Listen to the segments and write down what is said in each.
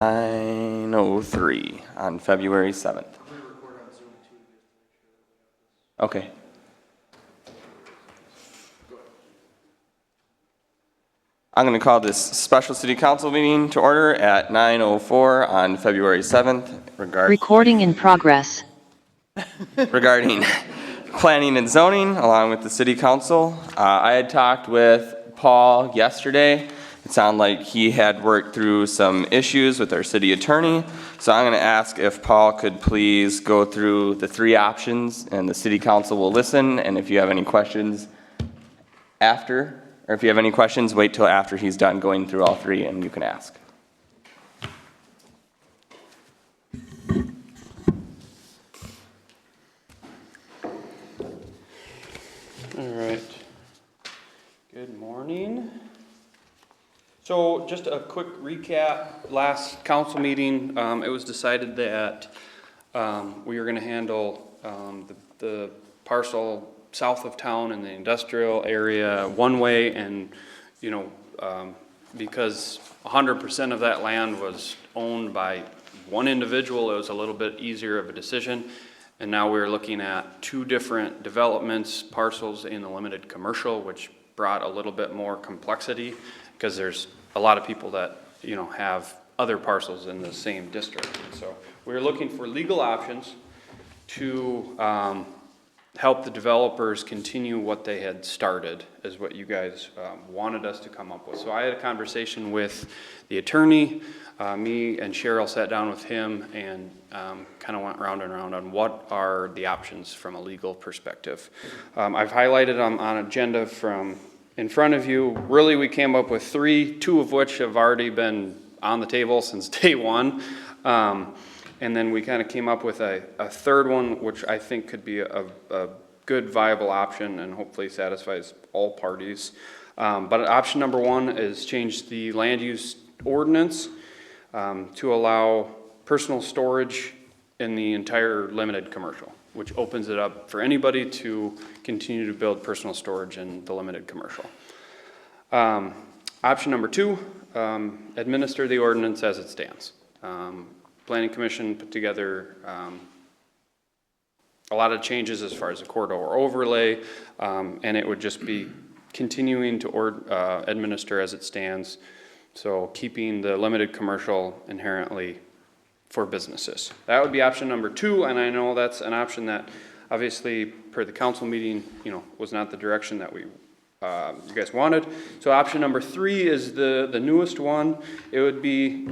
9:03 on February 7th. Okay. I'm going to call this special city council meeting to order at 9:04 on February 7th Recording in progress. regarding planning and zoning along with the city council. I had talked with Paul yesterday. It sounded like he had worked through some issues with our city attorney. So I'm going to ask if Paul could please go through the three options and the city council will listen. And if you have any questions after, or if you have any questions, wait till after he's done going through all three and you can ask. All right. Good morning. So just a quick recap. Last council meeting, it was decided that we were going to handle the parcel south of town in the industrial area one way, and because 100% of that land was owned by one individual, it was a little bit easier of a decision. And now we're looking at two different developments, parcels in the limited commercial, which brought a little bit more complexity because there's a lot of people that, have other parcels in the same district. So we're looking for legal options to help the developers continue what they had started, is what you guys wanted us to come up with. So I had a conversation with the attorney. Me and Cheryl sat down with him and kind of went round and round on what are the options from a legal perspective. I've highlighted them on agenda from in front of you. Really, we came up with three, two of which have already been on the table since day one. And then we kind of came up with a third one, which I think could be a good viable option and hopefully satisfies all parties. But option number one is change the land use ordinance to allow personal storage in the entire limited commercial, which opens it up for anybody to continue to build personal storage in the limited commercial. Option number two, administer the ordinance as it stands. Planning Commission put together a lot of changes as far as the corridor overlay, and it would just be continuing to administer as it stands. So keeping the limited commercial inherently for businesses. That would be option number two, and I know that's an option that obviously per the council meeting, was not the direction that you guys wanted. So option number three is the newest one. It would be,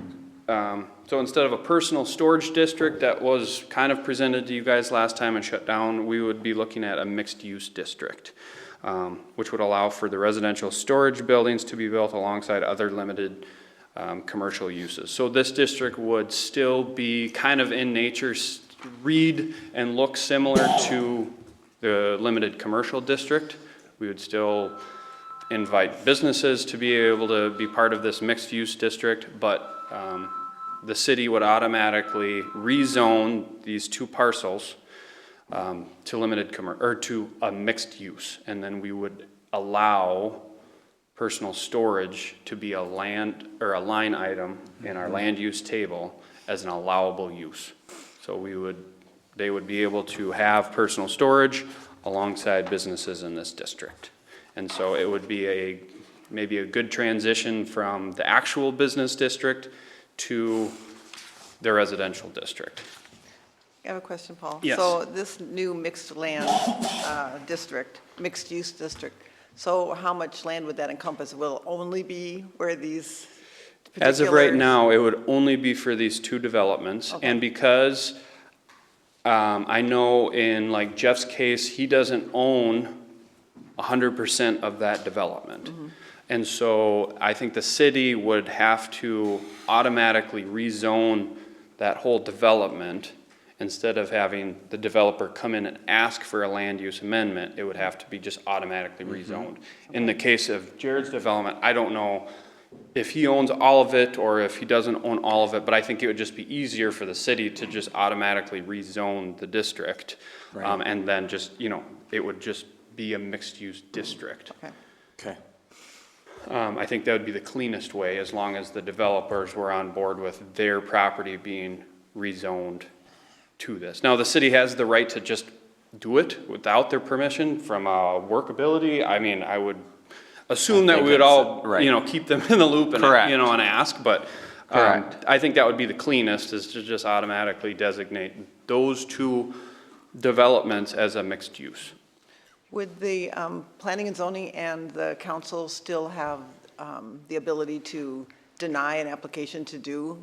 so instead of a personal storage district that was kind of presented to you guys last time and shut down, we would be looking at a mixed use district. Which would allow for the residential storage buildings to be built alongside other limited commercial uses. So this district would still be kind of in nature, read and look similar to the limited commercial district. We would still invite businesses to be able to be part of this mixed use district, but the city would automatically rezone these two parcels to limited or to a mixed use, and then we would allow personal storage to be a land or a line item in our land use table as an allowable use. So they would be able to have personal storage alongside businesses in this district, and so it would be maybe a good transition from the actual business district to the residential district. I have a question, Paul. Yes. So this new mixed land district, mixed use district, so how much land would that encompass? Will it only be where these particular... As of right now, it would only be for these two developments. Okay. And because I know in like Jeff's case, he doesn't own 100% of that development. Mm-hmm. And so I think the city would have to automatically rezone that whole development. Instead of having the developer come in and ask for a land use amendment, it would have to be just automatically rezoned. In the case of Jared's development, I don't know if he owns all of it or if he doesn't own all of it, but I think it would just be easier for the city to just automatically rezone the district. Right. And then just, it would just be a mixed use district. Okay. Okay. I think that would be the cleanest way, as long as the developers were on board with their property being rezoned to this. Now, the city has the right to just do it without their permission from a workability. I mean, I would assume that we would all, right. keep them in the loop and, Correct. and ask, but Correct. I think that would be the cleanest, is to just automatically designate those two developments as a mixed use. Would the planning and zoning and the council still have the ability to deny an application to do,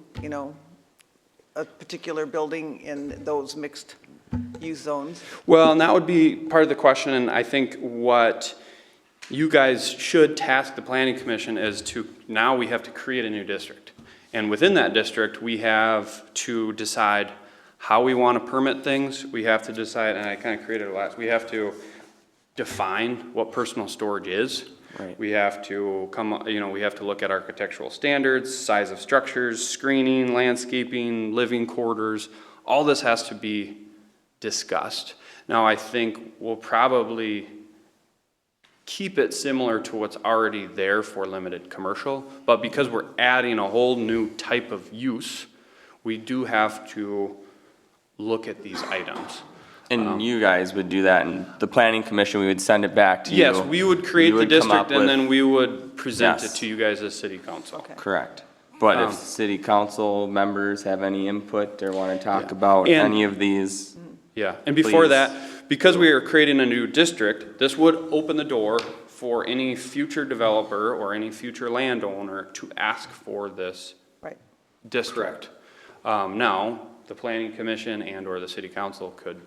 a particular building in those mixed-use zones? Well, and that would be part of the question, and I think what you guys should task the planning commission is now we have to create a new district. And within that district, we have to decide how we want to permit things. We have to decide, and I kind of created it last, we have to define what personal storage is. Right. We have to we have to look at architectural standards, size of structures, screening, landscaping, living quarters. All this has to be discussed. Now, I think we'll probably keep it similar to what's already there for limited commercial, but because we're adding a whole new type of use, we do have to look at these items. And you guys would do that, and the planning commission, we would send it back to you. Yes, we would create You the would come district up and with- then we would present it Yes. to you guys as city council. Okay. Correct. But if city council members have any input or want to talk Yeah. about And- any of these, Yeah, and before Please. that, because we are creating a new district, this would open the door for any future developer or any future landowner to ask for this Right. district. Now, the planning commission and/or the city council could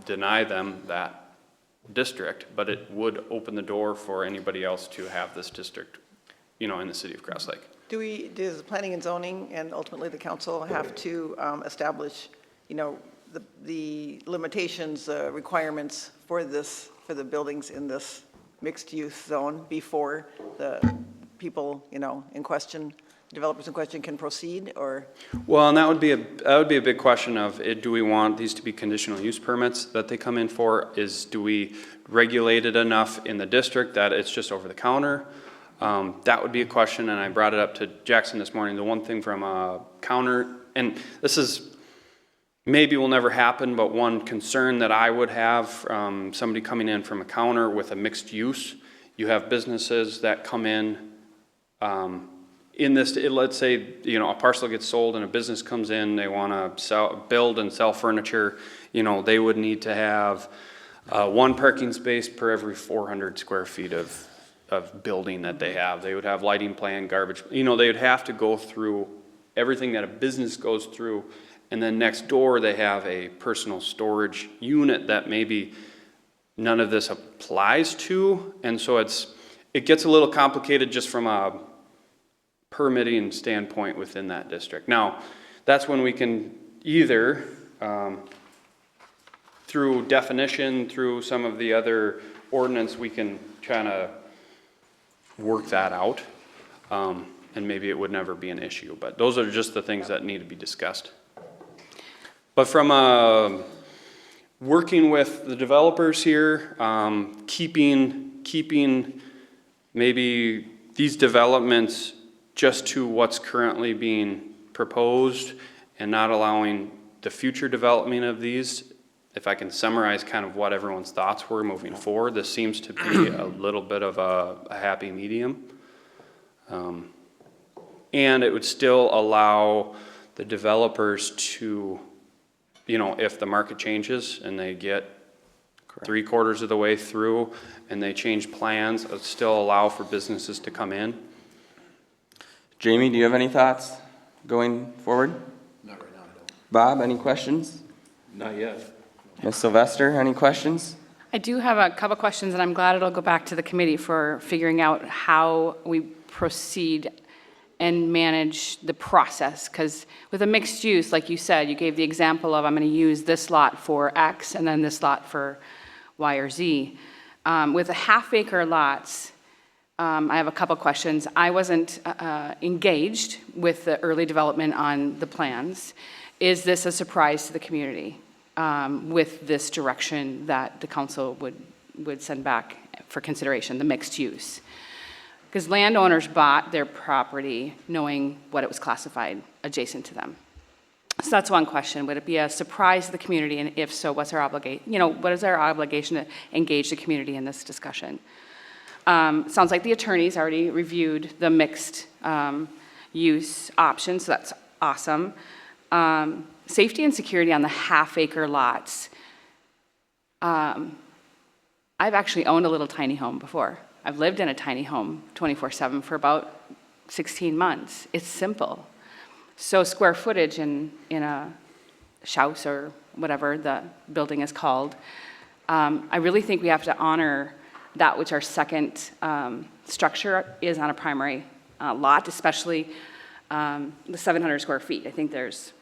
deny them that district, but it would open the door for anybody else to have this district, in the city of Cross Lake. Does the planning and zoning and ultimately the council have to establish, the limitations, requirements for the buildings in this mixed-use zone before the people, in question, developers in question can proceed, or? Well, and that would be a big question of, do we want these to be conditional use permits that they come in for? Do we regulate it enough in the district that it's just over the counter? That would be a question, and I brought it up to Jackson this morning. The one thing from a counter, and this is, maybe will never happen, but one concern that I would have from somebody coming in from a counter with a mixed use, you have businesses that come in this, let's say, a parcel gets sold and a business comes in, they want to build and sell furniture, they would need to have one parking space per every 400 square feet of building that they have. They would have lighting plan, garbage, they would have to go through everything that a business goes through. And then next door, they have a personal storage unit that maybe none of this applies to. And so it gets a little complicated just from a permitting standpoint within that district. Now, that's when we can either, through definition, through some of the other ordinance, we can kind of work that out. And maybe it would never be an issue. But those are just the things that need to be discussed. But from working with the developers here, keeping maybe these developments just to what's currently being proposed and not allowing the future development of these, if I can summarize kind of what everyone's thoughts were moving forward, this seems to be a little bit of a happy medium. And it would still allow the developers to, if the market changes and they get 3/4 of the way through and they change plans, it would still allow for businesses to come in. Jamie, do you have any thoughts going forward? Not right now, I don't. Bob, any questions? Not yet. Ms. Sylvester, any questions? I do have a couple questions, and I'm glad it'll go back to the committee for figuring out how we proceed and manage the process. Because with a mixed use, like you said, you gave the example of, I'm going to use this lot for X and then this lot for Y or Z. With a half-acre lots, I have a couple questions. I wasn't engaged with the early development on the plans. Is this a surprise to the community with this direction that the council would send back for consideration, the mixed use? Because landowners bought their property knowing what it was classified adjacent to them. So that's one question. Would it be a surprise to the community? And if so, what's our obligation? What is our obligation to engage the community in this discussion? Sounds like the attorneys already reviewed the mixed use option, so that's awesome. Safety and security on the half-acre lots. I've actually owned a little tiny home before. I've lived in a tiny home 24/7 for about 16 months. It's simple. So square footage in a house or whatever the building is called, I really think we have to honor that which our second structure is on a primary lot, especially the 700 square feet. I think there's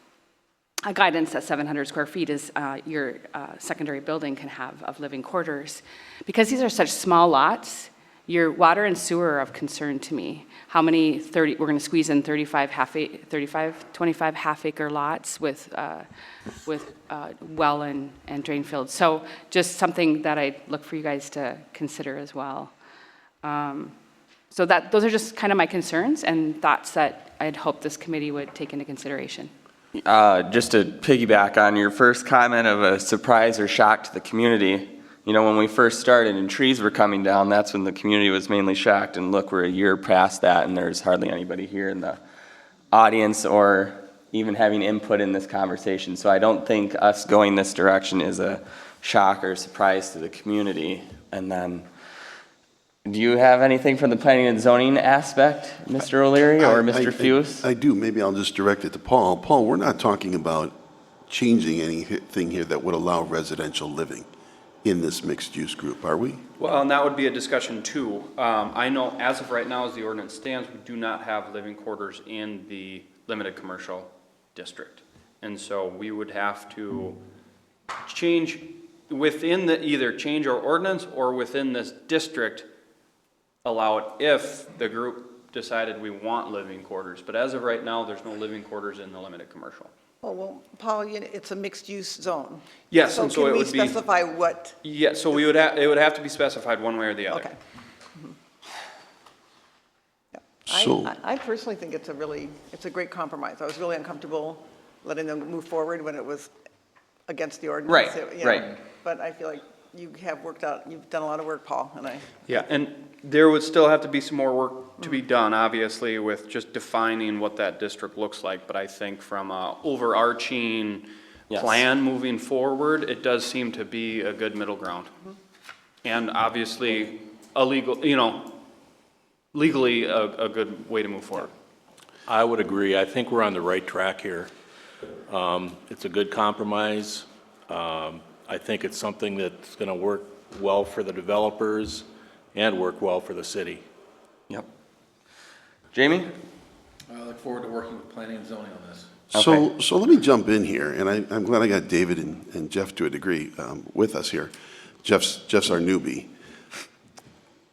a guidance that 700 square feet is your secondary building can have of living quarters. Because these are such small lots, your water and sewer are of concern to me. How many we're going to squeeze in 25 half-acre lots with well and drain fields. So just something that I'd look for you guys to consider as well. So those are just kind of my concerns and thoughts that I'd hope this committee would take into consideration. Just to piggyback on your first comment of a surprise or shock to the community, when we first started and trees were coming down, that's when the community was mainly shocked. And look, we're a year past that, and there's hardly anybody here in the audience or even having input in this conversation. So I don't think us going this direction is a shock or surprise to the community. And then, do you have anything from the planning and zoning aspect, Mr. O'Leary or Mr. Fuse? I do. Maybe I'll just direct it to Paul. Paul, we're not talking about changing anything here that would allow residential living in this mixed-use group, are we? Well, and that would be a discussion too. I know as of right now, as the ordinance stands, we do not have living quarters in the limited commercial district. And so we would have to change within either change our ordinance or within this district, allow it if the group decided we want living quarters. But as of right now, there's no living quarters in the limited commercial. Well, Paul, it's a mixed-use zone. Yes, and so it would be. Can we specify what? Yeah, so it would have to be specified one way or the other. Okay. Yeah. So- I personally think it's a great compromise. I was really uncomfortable letting them move forward when it was against the ordinance. Right, right. But I feel like you've done a lot of work, Paul, and Yeah, and there would still have to be some more work to be done, obviously, with just defining what that district looks like. But I think from a overarching Yes. plan moving forward, it does seem to be a good middle ground. And obviously, legally a good way to move forward. I would agree. I think we're on the right track here. It's a good compromise. I think it's something that's going to work well for the developers and work well for the city. Yep. Jamie? I look forward to working with planning and zoning on this. So let me jump in here, and I'm glad I got David and Jeff to a degree with us here. Jeff's our newbie.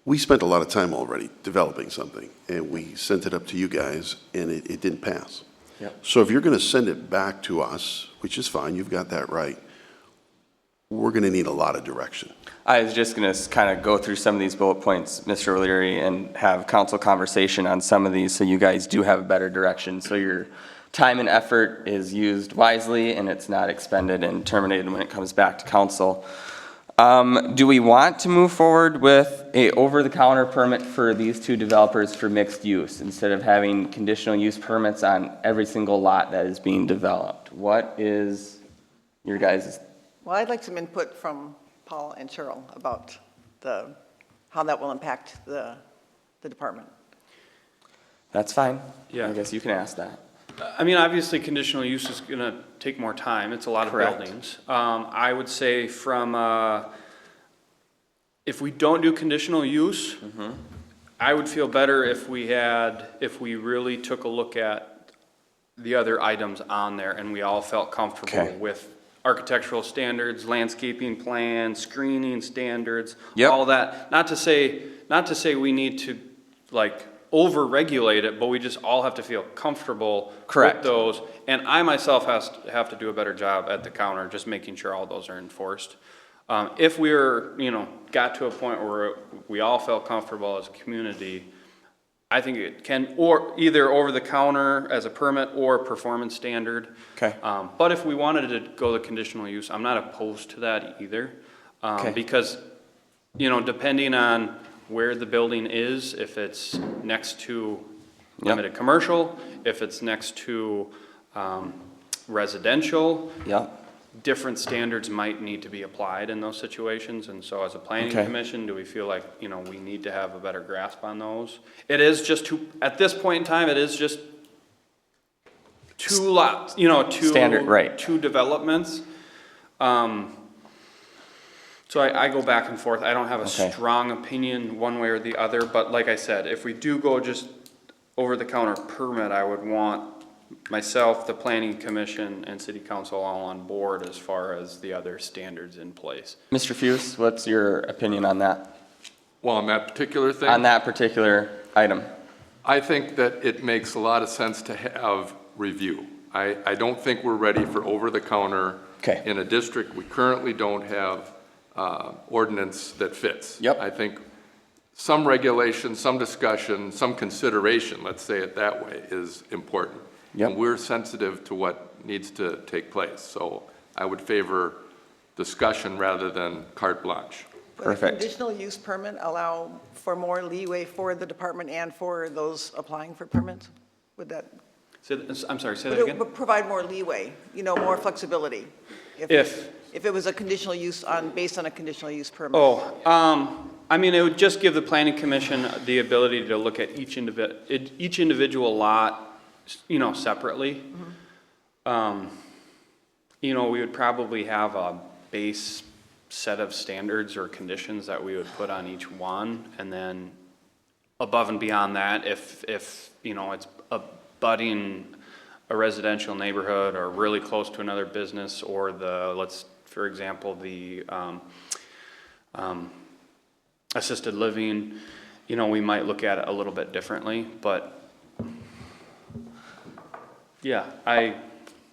We spent a lot of time already developing something, and we sent it up to you guys, and it didn't pass. Yep. So if you're going to send it back to us, which is fine, you've got that right, we're going to need a lot of direction. I was just going to kind of go through some of these bullet points, Mr. O'Leary, and have council conversation on some of these so you guys do have a better direction. So your time and effort is used wisely and it's not expended and terminated when it comes back to council. Do we want to move forward with a over-the-counter permit for these two developers for mixed use instead of having conditional use permits on every single lot that is being developed? What is your guys' well, I'd like some input from Paul and Cheryl about how that will impact the department. That's fine. Yeah. I guess you can ask that. I mean, obviously, conditional use is going to take more time. It's a lot of Correct. buildings. I would say if we don't do conditional use, I would feel better if we really took a look at the other items on there and we all felt comfortable Okay. with architectural standards, landscaping plans, screening standards, Yep. all that. Not to say we need to over-regulate it, but we just all have to feel comfortable Correct. with those. And I myself have to do a better job at the counter, just making sure all those are enforced. If we're, got to a point where we all felt comfortable as a community, I think it can, or either over the counter as a permit or performance standard. Okay. But if we wanted to go the conditional use, I'm not opposed to that either. Okay. Because, you know, depending on where the building is, if it's next to limited commercial, if it's next to residential, Yeah, different standards might need to be applied in those situations, and so as a planning Okay. commission, do we feel like, you know, we need to have a better grasp on those? It is just at this point in time, it is just two lots, you know, two. Standard, right. Two developments. So I go back and forth, I don't have a Okay. strong opinion one way or the other, but like I said, if we do go just over-the-counter permit, I would want myself, the planning commission, and city council all on board as far as the other standards in place. Mr. Fuse, what's your opinion on that? Well, on that particular thing, On that particular item? I think that it makes a lot of sense to have review. I don't think we're ready for over-the-counter. Okay. In a district, we currently don't have ordinance that fits. Yep. I think some regulation, some discussion, some consideration, let's say it that way, is important. Yep. And we're sensitive to what needs to take place. So I would favor discussion rather than carte blanche. Would a Perfect. conditional use permit allow for more leeway for the department and for those applying for permits? Would that, I'm sorry, say would that it again? provide more leeway, you know, more flexibility? If it was a conditional use based on a conditional use permit? I mean, it would just give the planning commission the ability to look at each individual lot, you know, separately. You know, we would probably have a base set of standards or conditions that we would put on each one, and then above and beyond that, if, you know, it's abutting a residential neighborhood or really close to another business, or for example, the assisted living, you know, we might look at it a little bit differently, but yeah,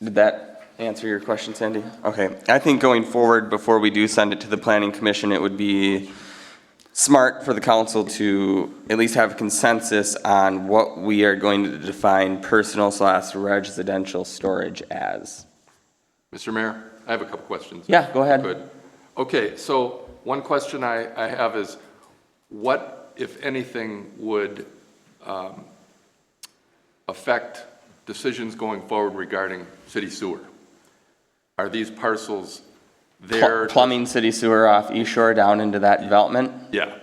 Did that answer your question, Sandy? Okay, I think going forward, before we do send it to the planning commission, it would be smart for the council to at least have consensus on what we are going to define personal/residential storage as. Mr. Mayor, I have a couple questions. Yeah, go ahead. Good. Okay, so one question I have is, what, if anything, would affect decisions going forward regarding city sewer? Are these parcels there? Plumbing city sewer off East Shore down into that development? Yeah,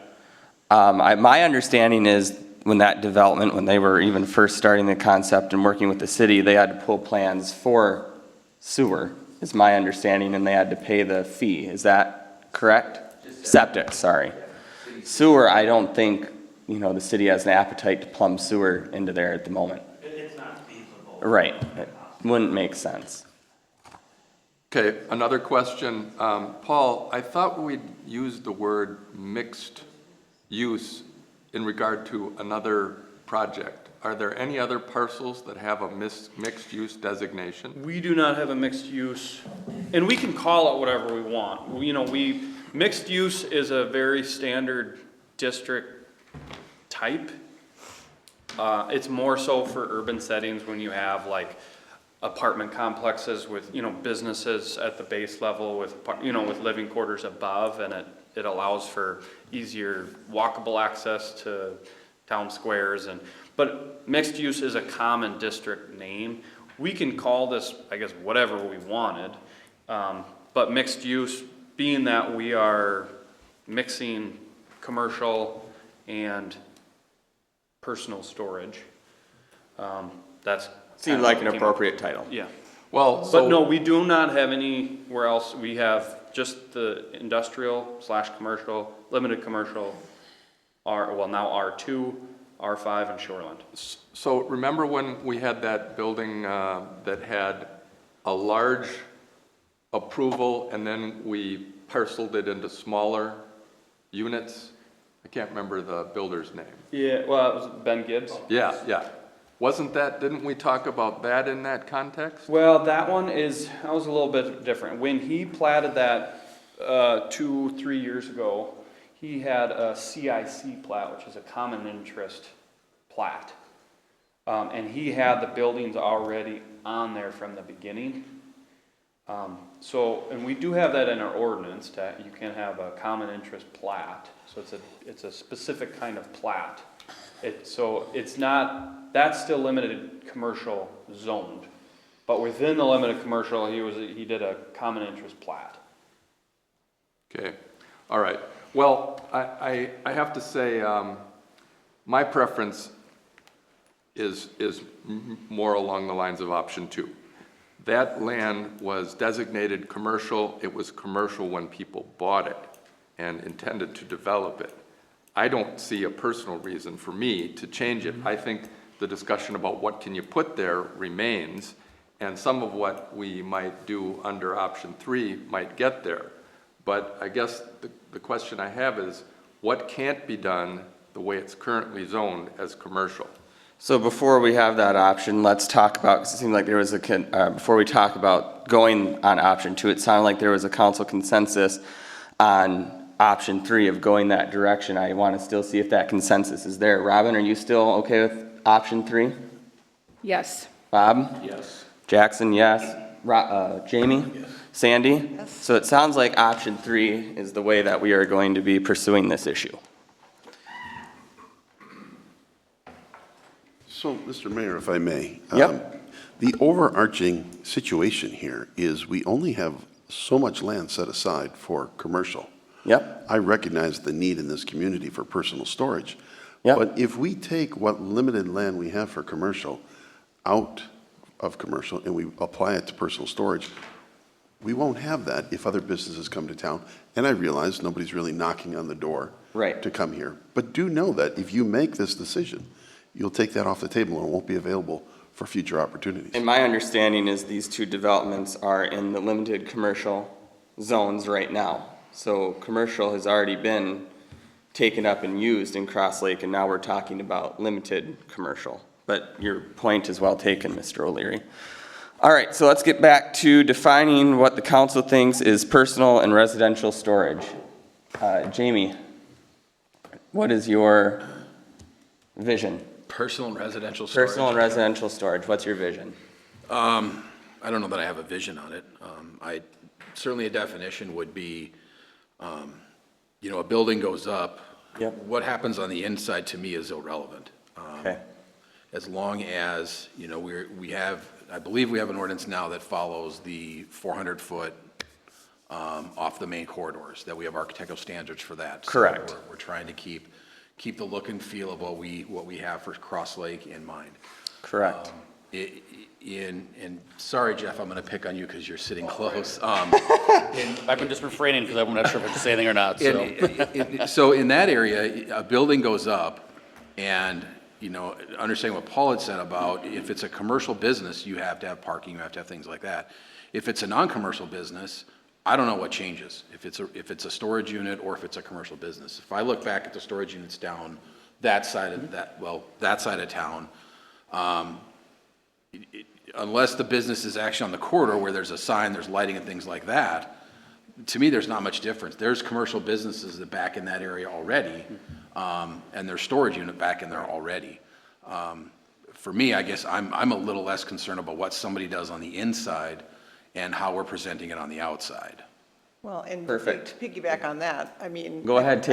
My understanding is when they were even first starting the concept and working with the city, they had to pull plans for sewer, is my understanding, and they had to pay the fee. Is that correct? Septic, sorry. Sewer, I don't think, you know, the city has an appetite to plumb sewer into there at the moment. It's not feasible. Right, it wouldn't make sense. okay, another question. Paul, I thought we'd used the word mixed use in regard to another project. Are there any other parcels that have a mixed use designation? we do not have a mixed use, and we can call it whatever we want. You know, mixed use is a very standard district type. It's more so for urban settings when you have like apartment complexes with, you know, businesses at the base level with, you know, with living quarters above, and it allows for easier walkable access to town squares, but mixed use is a common district name. We can call this, I guess, whatever we wanted, but mixed use, being that we are mixing commercial and personal storage, that's. Seemed like an appropriate title. Yeah. Well, But no, we do not have anywhere else. We have just the industrial/commercial, limited commercial, now R2, R5, and Shoreland. So remember when we had that building that had a large approval and then we parceled it into smaller units? I can't remember the builder's name. Yeah, well, it was Ben Gibbs. Yeah. Didn't we talk about that in that context? Well, that was a little bit different. When he platted that 2-3 years ago, he had a CIC plat, which is a common interest plat. And he had the buildings already on there from the beginning. And we do have that in our ordinance, that you can have a common interest plat, so it's a specific kind of plat. So it's not, that's still limited commercial zoned, but within the limited commercial, he did a common interest plat. Okay, all right. Well, I have to say, my preference is more along the lines of option 2. That land was designated commercial. It was commercial when people bought it and intended to develop it. I don't see a personal reason for me to change it. I think the discussion about what can you put there remains, and some of what we might do under option 3 might get there. But I guess the question I have is, what can't be done the way it's currently zoned as commercial? So before we have that option, let's talk about, because it seemed like there was before we talk about going on option 2, it sounded like there was a council consensus on option 3 of going that direction. I want to still see if that consensus is there. Robin, are you still okay with option 3? Yes. Bob? Yes. Jackson, yes. Jamie? Yes. Sandy? Yes. So it sounds like option 3 is the way that we are going to be pursuing this issue. So, Mr. Mayor, if I may. Yep. The overarching situation here is we only have so much land set aside for commercial. Yep. I recognize the need in this community for personal storage. Yep. But if we take what limited land we have for commercial out of commercial and we apply it to personal storage, we won't have that if other businesses come to town. And I realize nobody's really knocking on the door Right. to come here. But do know that if you make this decision, you'll take that off the table and it won't be available for future opportunities. And my understanding is these 2 developments are in the limited commercial zones right now. So commercial has already been taken up and used in Cross Lake, and now we're talking about limited commercial. But your point is well taken, Mr. O'Leary. All right, so let's get back to defining what the council thinks is personal and residential storage. Jamie, what is your vision? Personal and residential storage. Personal and residential storage, what's your vision? I don't know that I have a vision on it. Certainly a definition would be, a building goes up. Yep. What happens on the inside to me is irrelevant. Okay. As long as, I believe we have an ordinance now that follows the 400-foot off the main corridors, that we have architectural standards for that. So Correct. we're trying to keep the look and feel of what we have for Cross Lake in mind. Correct. And sorry, Jeff, I'm going to pick on you because you're sitting close. I've been just refraining because I'm not sure if I should say anything or not, so. So in that area, a building goes up, and, understanding what Paul had said about if it's a commercial business, you have to have parking, you have to have things like that. If it's a non-commercial business, I don't know what changes, if it's a storage unit or if it's a commercial business. If I look back at the storage units down that side of town, unless the business is actually on the corridor where there's a sign, there's lighting and things like that, to me, there's not much difference. There's commercial businesses that back in that area already, and there's storage unit back in there already. For me, I guess I'm a little less concerned about what somebody does on the inside and how we're presenting it on the outside. Well, and Perfect. to piggyback on that, I mean. Go ahead,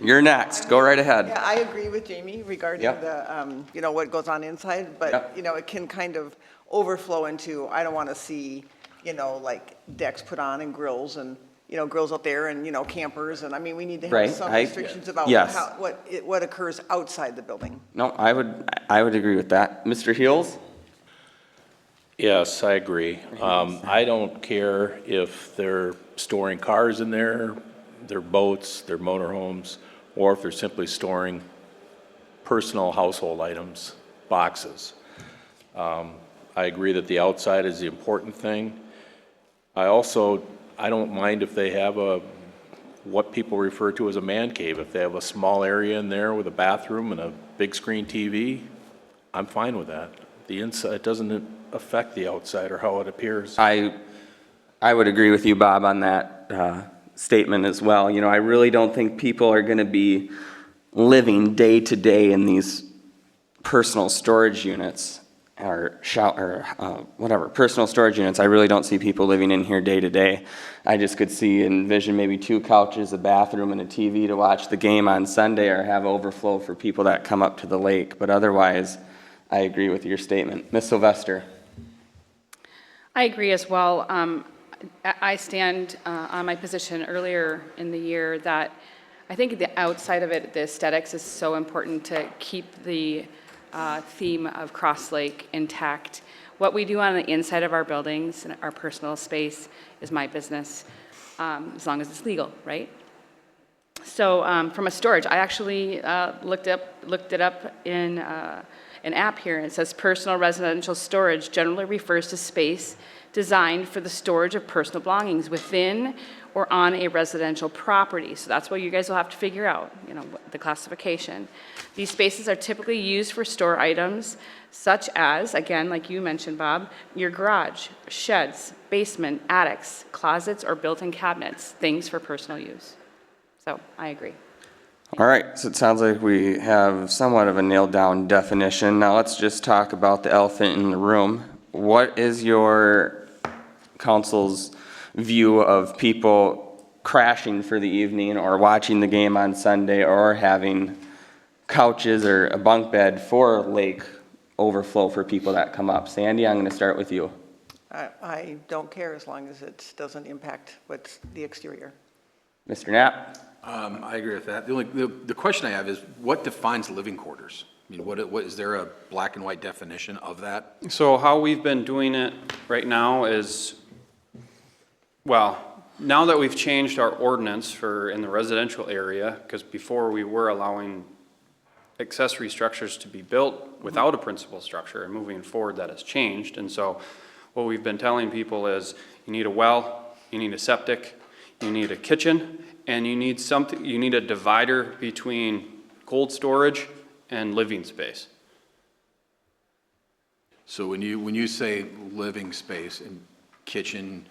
you're next, go right ahead. Yeah, I agree with Jamie regarding Yep. the, what goes on inside, but, Yep. it can kind of overflow into, I don't want to see, like decks put on and grills and, grills out there and, campers, and I mean, we need to Right, have some I- restrictions about yes. what occurs outside the building. No, I would agree with that. Mr. Heels? Yes, I agree. I don't care if they're storing cars in there, their boats, their motorhomes, or if they're simply storing personal household items, boxes. I agree that the outside is the important thing. I don't mind if they have what people refer to as a man cave. If they have a small area in there with a bathroom and a big screen TV, I'm fine with that. The inside doesn't affect the outside or how it appears. I would agree with you, Bob, on that statement as well. I really don't think people are going to be living day to day in these personal storage units whatever, personal storage units. I really don't see people living in here day to day. I just could envision maybe 2 couches, a bathroom, and a TV to watch the game on Sunday or have overflow for people that come up to the lake. But otherwise, I agree with your statement. Ms. Sylvester. I agree as well. I stand on my position earlier in the year that I think the outside of it, the aesthetics is so important to keep the theme of Cross Lake intact. What we do on the inside of our buildings and our personal space is my business, as long as it's legal, right? So from a storage, I actually looked it up in an app here, and it says personal residential storage generally refers to space designed for the storage of personal belongings within or on a residential property. So that's what you guys will have to figure out, the classification. These spaces are typically used for store items such as, again, like you mentioned, Bob, your garage, sheds, basement, attics, closets, or built-in cabinets, things for personal use. So I agree. All right, so it sounds like we have somewhat of a nailed-down definition. Now let's just talk about the elephant in the room. What is your council's view of people crashing for the evening or watching the game on Sunday or having couches or a bunk bed for lake overflow for people that come up? Sandy, I'm going to start with you. I don't care as long as it doesn't impact what's the exterior. Mr. Knapp? I agree with that. The question I have is, what defines living quarters? I mean, what is there a black and white definition of that? So how we've been doing it right now is, well, now that we've changed our ordinance for in the residential area, because before we were allowing accessory structures to be built without a principal structure, and moving forward that has changed. And so what we've been telling people is you need a well, you need a septic, you need a kitchen, and you need a divider between cold storage and living space. So when you say living space and kitchen,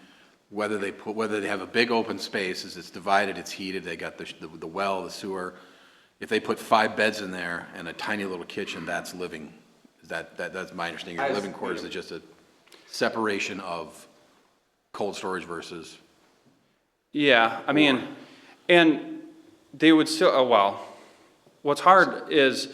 whether they have a big open space, as it's divided, it's heated, they got the well, the sewer. If they put 5 beds in there and a tiny little kitchen, that's living. That's my understanding. Your living quarters is just a separation of cold storage versus. Yeah, I mean, and they would still, well, what's hard is,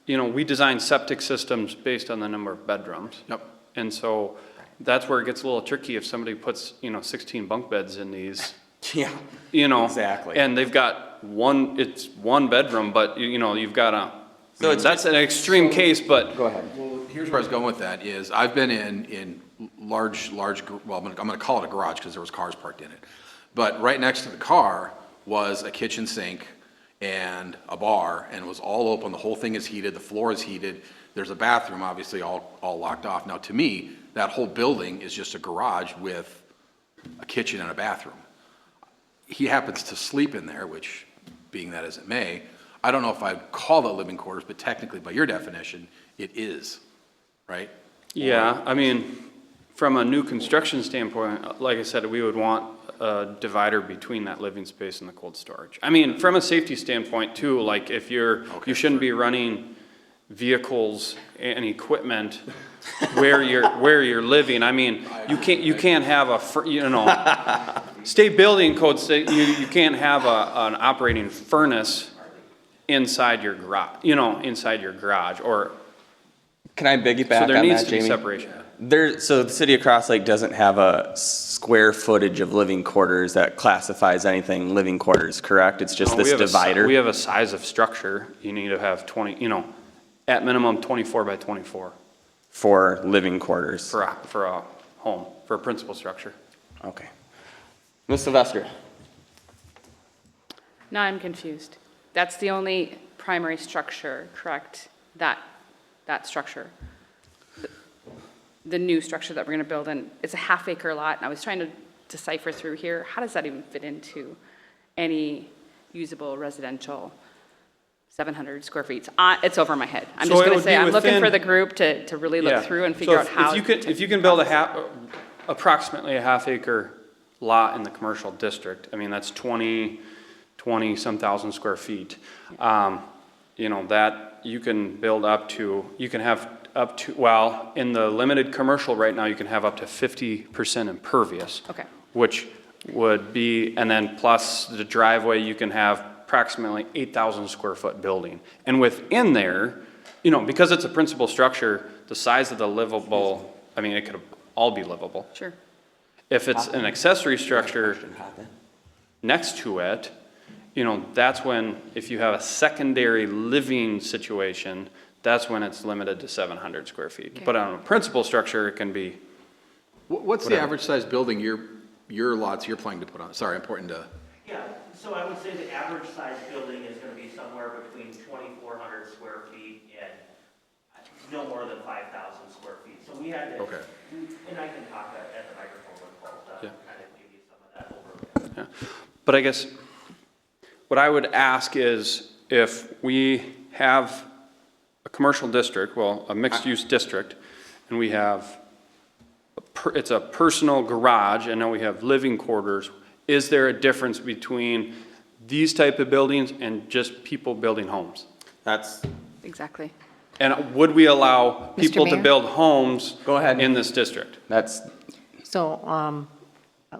we design septic systems based on the number of bedrooms. Yep. And so that's where it gets a little tricky if somebody puts, 16 bunk beds in these. Yeah, exactly. And they've got it's one bedroom, but you've got So that's an extreme case, but. Go ahead. Well, here's where I was going with that is I've been in large, well, I'm gonna call it a garage because there was cars parked in it. But right next to the car was a kitchen sink and a bar, and it was all open. The whole thing is heated, the floor is heated. There's a bathroom, obviously, all locked off. Now, to me, that whole building is just a garage with a kitchen and a bathroom. He happens to sleep in there, which, being that as it may, I don't know if I'd call it living quarters, but technically, by your definition, it is, right? Yeah, I mean, from a new construction standpoint, like I said, we would want a divider between that living space and the cold storage. I mean, from a safety standpoint too, like if you shouldn't be running vehicles and equipment where you're living. I mean, you can't have state building code say you can't have an operating furnace inside your garage, inside your garage or. Can I piggyback on that, Jamie? So there needs to be separation. So the city of Cross Lake doesn't have a square footage of living quarters that classifies anything living quarters, correct? It's just this divider? We have a size of structure. You need to have 20, at minimum 24 by 24. For living quarters? For a home, for a principal structure. Okay. Ms. Sylvester? Now I'm confused. That's the only primary structure, correct? That structure. The new structure that we're going to build, and it's a half-acre lot, and I was trying to decipher through here, how does that even fit into any usable residential 700 square feet? It's over my head. I'm just going to say, I'm looking for the group to really look through and figure out how. If you can build approximately a half-acre lot in the commercial district, I mean, that's 20-some thousand square feet. you know, that you can build up to, you can have up to, well, in the limited commercial right now, you can have up to 50% impervious. Okay. Which would be, and then plus the driveway, you can have approximately 8,000 square foot building. And within there, you know, because it's a principal structure, the size of the livable, I mean, it could all be livable. Sure. If it's an accessory structure next to it, you know, that's when, if you have a secondary living situation, that's when it's limited to 700 square feet. Okay. But on a principal structure, it can be, What's the average size building your lots you're planning to put on? Sorry, important to, Yeah, so I would say the average size building is gonna be somewhere between 2,400 square feet and no more than 5,000 square feet. So we had to, Okay. and I can talk at the microphone with Paul to Yeah. kind of give you some of that overview. yeah. But I guess, what I would ask is, if we have a commercial district, well, a mixed-use district, and we have, it's a personal garage, and now we have living quarters, is there a difference between these type of buildings and just people building homes? That's, Exactly. And would we allow people to Mayor? build homes? Go ahead. In this district? that's, So,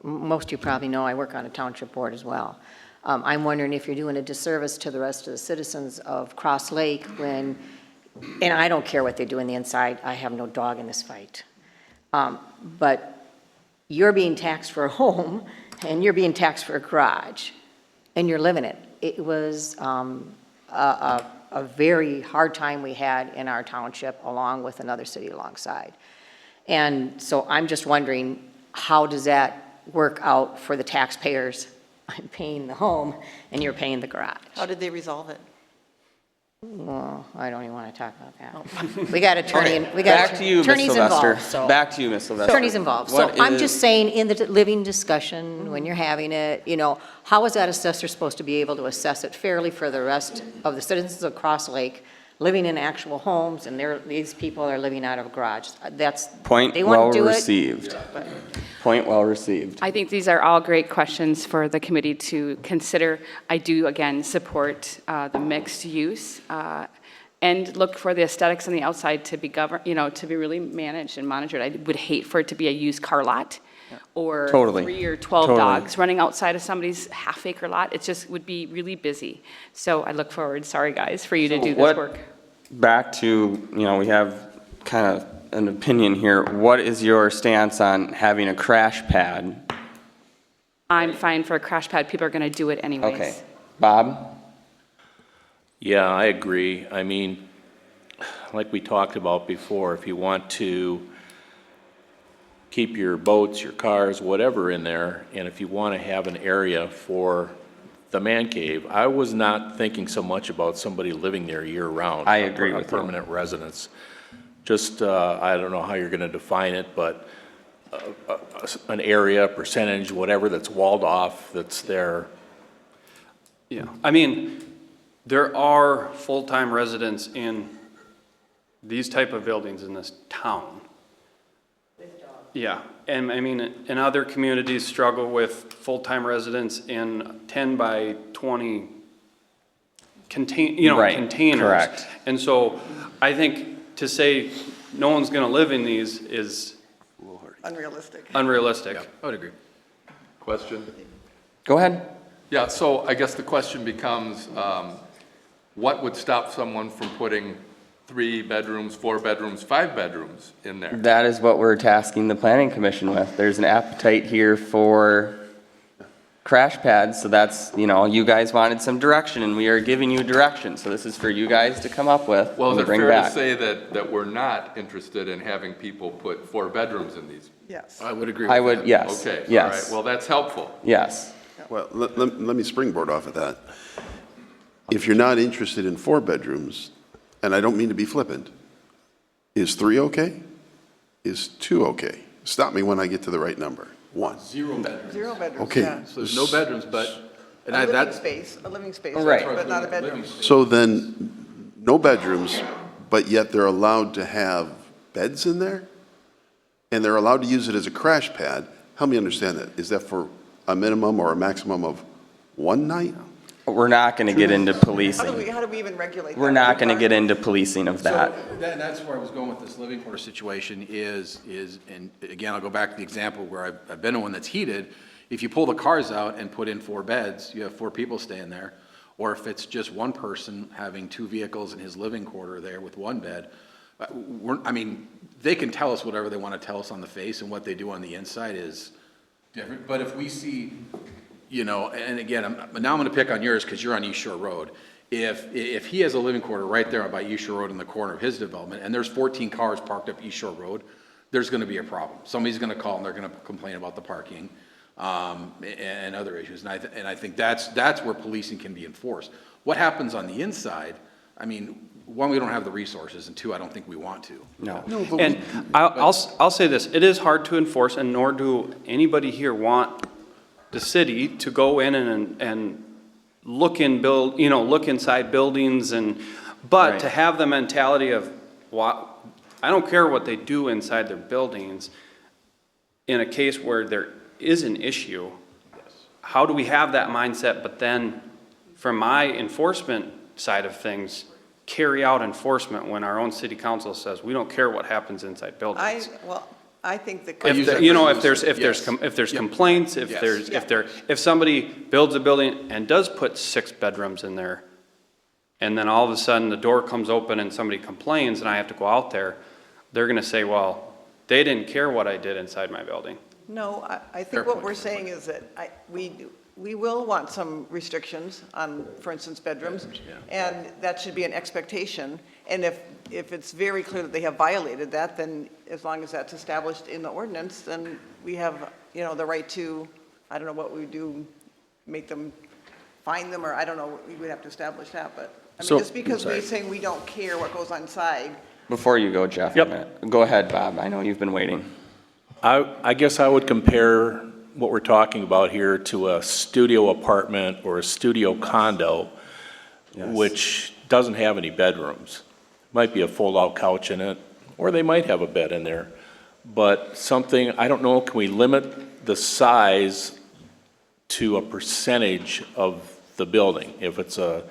most of you probably know I work on a township board as well. I'm wondering if you're doing a disservice to the rest of the citizens of Cross Lake when, and I don't care what they do in the inside, I have no dog in this fight. But you're being taxed for a home, and you're being taxed for a garage, and you're living it. It was a very hard time we had in our township, along with another city alongside. And so I'm just wondering, how does that work out for the taxpayers? I'm paying the home, and you're paying the garage. How did they resolve it? Well, I don't even want to talk about that. We got attorney, we got back to you, Ms. attorneys Sylvester. involved, so. Back to you, Ms. Sylvester. Attorneys involved. So What I'm is- just saying, in the living discussion, when you're having it, you know, how is that assessor supposed to be able to assess it fairly for the rest of the citizens of Cross Lake living in actual homes, and these people are living out of a garage? That's, Point they want well to do it. received. Point well received. I think these are all great questions for the committee to consider. I do, again, support the mixed use and look for the aesthetics on the outside to be governed, you know, to be really managed and monitored. I would hate for it to be a used car lot or Totally. 3 or 12 Totally. dogs running outside of somebody's half-acre lot. It just would be really busy. So I look forward, sorry guys, for you to do this What- work. Back to, you know, we have kind of an opinion here. What is your stance on having a crash pad? I'm fine for a crash pad. People are going to do it anyways. Okay. Bob? Yeah, I agree. I mean, like we talked about before, if you want to keep your boats, your cars, whatever in there, and if you want to have an area for the man cave, I was not thinking so much about somebody living there year-round. I agree with you. A permanent residence. Just, I don't know how you're going to define it, but an area, percentage, whatever that's walled off, that's there. Yeah, I mean, there are full-time residents in these type of buildings in this town. Yeah, and I mean, and other communities struggle with full-time residents in 10 by 20 Right, containers. correct. And so I think to say no one's gonna live in these is Unrealistic. unrealistic. I would agree. Question? Go ahead. Yeah, so I guess the question becomes, what would stop someone from putting 3 bedrooms, 4 bedrooms, 5 bedrooms in there? That is what we're tasking the planning commission with. There's an appetite here for crash pads, so that's, you know, you guys wanted some direction, and we are giving you direction. So this is for you guys to come up with Well, is and it bring fair to back. say that we're not interested in having people put 4 bedrooms in these? Yes. I would agree with I that. would, yes, Okay, all right, yes, well, that's helpful. yes. Well, let me springboard off of that. If you're not interested in 4 bedrooms, and I don't mean to be flippant, is 3 okay? Is 2 okay? Stop me when I get to the right number. 1. 0 bedrooms. 0 bedrooms, Okay. yeah. So there's no bedrooms, but, and A living that's, space, a living space, Right. but not a bedroom. So then, no bedrooms, but yet they're allowed to have beds in there? And they're allowed to use it as a crash pad? Help me understand that. Is that for a minimum or a maximum of 1 night? we're not gonna get into How policing. do we even regulate that? We're not gonna get into policing of that. So that's where I was going with this living quarter situation is, and again, I'll go back to the example where I've been in one that's heated. If you pull the cars out and put in 4 beds, you have 4 people staying there. Or if it's just one person having 2 vehicles in his living quarter there with 1 bed, they can tell us whatever they want to tell us on the face, and what they do on the inside is different. But if we see, and again, now I'm going to pick on yours because you're on East Shore Road. If he has a living quarter right there by East Shore Road in the corner of his development, and there's 14 cars parked up East Shore Road, there's going to be a problem. Somebody's going to call and they're going to complain about the parking and other issues. And I think that's where policing can be enforced. What happens on the inside? I mean, 1, we don't have the resources, and 2, I don't think we want to. No. And I'll say this, it is hard to enforce, and nor do anybody here want the city to go in and look inside buildings but Right. to have the mentality of, I don't care what they do inside their buildings, in a case where there is an issue, how do we have that mindset, but then from my enforcement side of things, carry out enforcement when our own city council says, we don't care what happens inside buildings? I think the. If there's complaints, Yes. if somebody builds a building and does put 6 bedrooms in there, and then all of a sudden the door comes open and somebody complains and I have to go out there, they're gonna say, well, they didn't care what I did inside my building. No, I Fair think what point, we're fair saying is that we will want some restrictions on, for instance, bedrooms, and that should be an expectation. And if it's very clear that they have violated that, then as long as that's established in the ordinance, then we have, the right to, I don't know what we do, make them, fine them, or I don't know, we would have to establish that, but, just because we're saying we don't care what goes on inside. Before you go, Jeff, go ahead, Bob. I know you've been waiting. I guess I would compare what we're talking about here to a studio apartment or a studio condo, which doesn't have any bedrooms. Might be a fold-out couch in it, or they might have a bed in there. But something, I don't know, can we limit the size to a percentage of the building? If it's a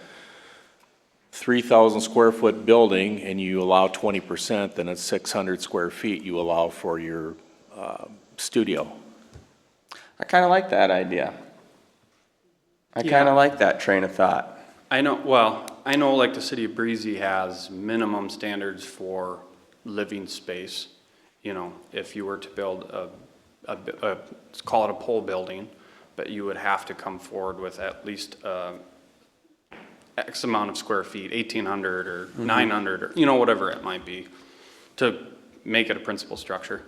3,000 square foot building and you allow 20%, then it's 600 square feet you allow for your studio. I kind of like that idea. I kind of like that train of thought. I know like the city of Breezy has minimum standards for living space. If you were to build let's call it a pole building, but you would have to come forward with at least X amount of square feet, 1,800 or 900, or, whatever it might be, to make it a principal structure.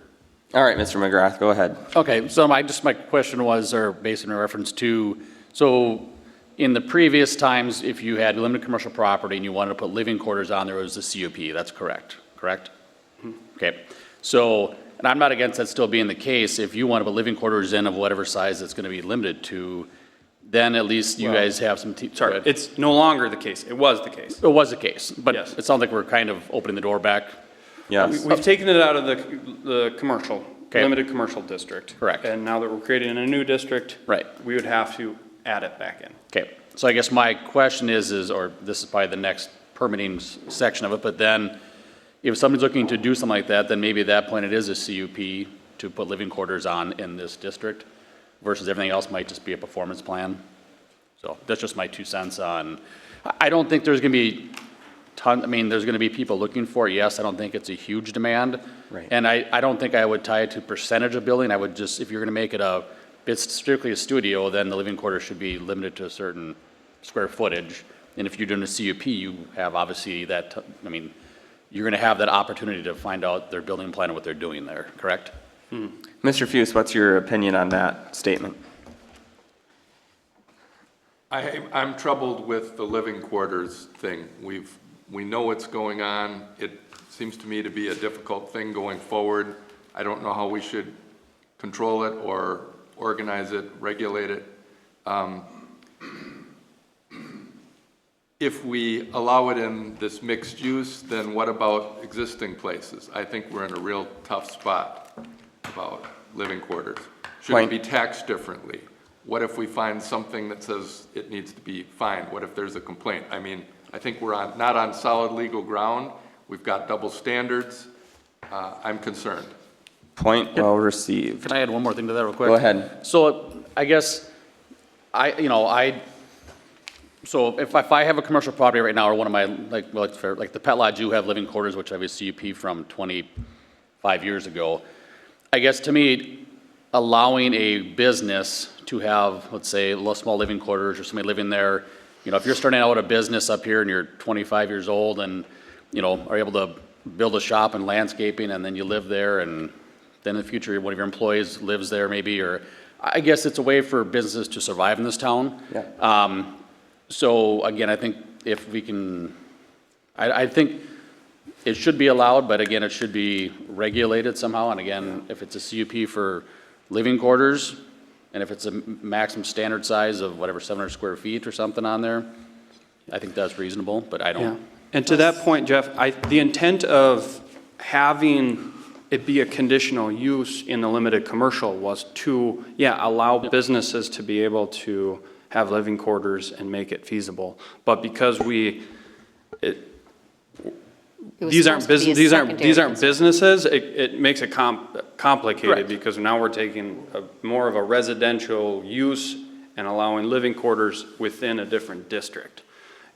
All right, Mr. McGrath, go ahead. Okay, so my question was, or based in reference to, so in the previous times, if you had limited commercial property and you wanted to put living quarters on, there was a CUP, that's correct? Okay, so, and I'm not against that still being the case, if you want to put living quarters in of whatever size it's going to be limited to, then at least you guys have some. Sorry, it's no longer the case. It was the case. It was the case, but Yes. it sounds like we're kind of opening the door back. Yes. We've taken it out of the commercial, Okay. limited commercial district. Correct. And now that we're creating a new district. Right. We would have to add it back in. Okay, so I guess my question is, or this is probably the next permitting section of it, but then if somebody's looking to do something like that, then maybe at that point it is a CUP to put living quarters on in this district versus everything else might just be a performance plan. So that's just my 2 cents on, I don't think there's gonna be there's gonna be people looking for it, yes, I don't think it's a huge demand. Right. And I don't think I would tie it to percentage of building, I would just, if you're gonna make it it's strictly a studio, then the living quarters should be limited to a certain square footage. And if you're doing a CUP, you have obviously that, you're gonna have that opportunity to find out their building plan and what they're doing there, correct? Mr. Fuse, what's your opinion on that statement? I'm troubled with the living quarters thing. We know what's going on. It seems to me to be a difficult thing going forward. I don't know how we should control it or organize it, regulate it. If we allow it in this mixed use, then what about existing places? I think we're in a real tough spot about living quarters. Should it be taxed differently? What if we find something that says it needs to be fine? What if there's a complaint? I mean, I think we're not on solid legal ground. We've got double standards. I'm concerned. Point well received. Can I add one more thing to that real quick? Go ahead. So I guess so if I have a commercial property right now, or one of my, like the Pet Lodge, you have living quarters, which I have a CUP from 25 years ago. I guess to me, allowing a business to have, let's say, small living quarters or somebody living there, if you're starting out a business up here and you're 25 years old and, are able to build a shop and landscaping and then you live there and then in the future, one of your employees lives there maybe, or I guess it's a way for businesses to survive in this town. Yeah. So again, I think if we can, I think it should be allowed, but again, it should be regulated somehow. And again, if it's a CUP for living quarters, and if it's a maximum standard size of whatever, 700 square feet or something on there, I think that's reasonable, but I Yeah. don't. And to that point, Jeff, the intent of having it be a conditional use in the limited commercial was to, allow businesses to be able to have living quarters and make it feasible. But because these aren't businesses, it makes it complicated. Correct. Because now we're taking more of a residential use and allowing living quarters within a different district.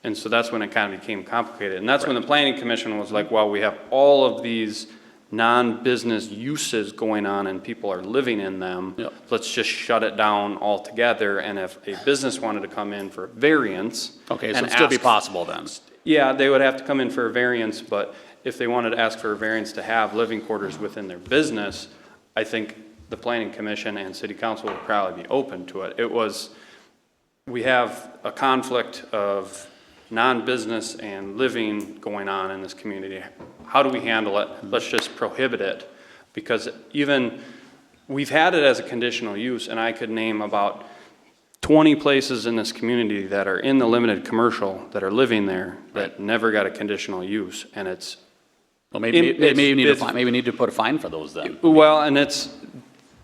And so that's when it kind of became complicated. And that's when the planning commission was like, well, we have all of these non-business uses going on and people are living in them. Yep. Let's just shut it down altogether. And if a business wanted to come in for a variance. Okay, so and it'd still be ask- possible then. Yeah, they would have to come in for a variance, but if they wanted to ask for a variance to have living quarters within their business, I think the planning commission and city council would probably be open to it. We have a conflict of non-business and living going on in this community. How do we handle it? Let's just prohibit it. Because we've had it as a conditional use, and I could name about 20 places in this community that are in the limited commercial that are living there that never got a conditional use, and it's. Well, maybe we need to put a fine for those then. Well, and it's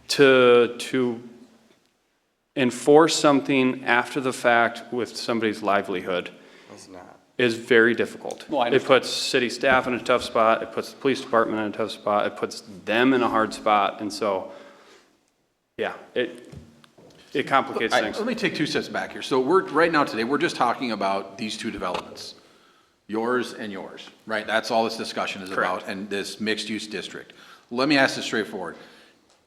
to enforce something after the fact with somebody's livelihood is very difficult. Well, I It puts city staff in a tough spot, it puts the police department in a tough spot, it puts them in a hard spot, and so, it complicates things. Let me take 2 steps back here. So right now today, we're just talking about these 2 developments, yours and yours, right? That's all this discussion is about, and this mixed-use district. Let me ask this straightforward.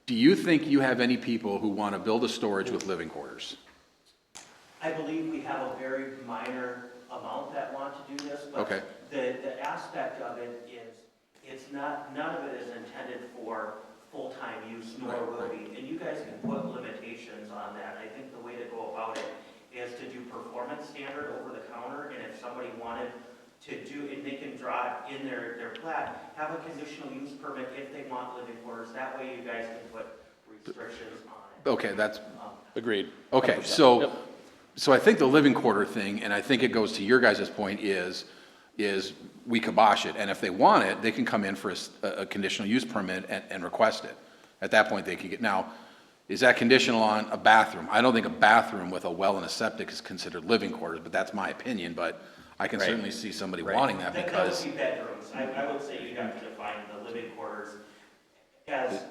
Do you think you have any people who want to build a storage with living quarters? I believe we have a very minor amount that want to do this, but Okay. the aspect of it is, none of it is intended for full-time use, nor will be. And you guys can put limitations on that. I think the way to go about it is to do performance standard over the counter, and if somebody wanted to do, and they can draw in their plat, have a conditional use permit if they want living quarters. That way you guys can put restrictions on it. Okay, that's, Agreed. okay, 100%. so, Yep. so I think the living quarter thing, and I think it goes to your guys' point, is we kibosh it, and if they want it, they can come in for a conditional use permit and request it. At that point, they can get, now, is that conditional on a bathroom? I don't think a bathroom with a well and a septic is considered living quarters, but that's my opinion, but I can certainly see somebody wanting that That because. would be bedrooms. I would say you'd have to define the living quarters as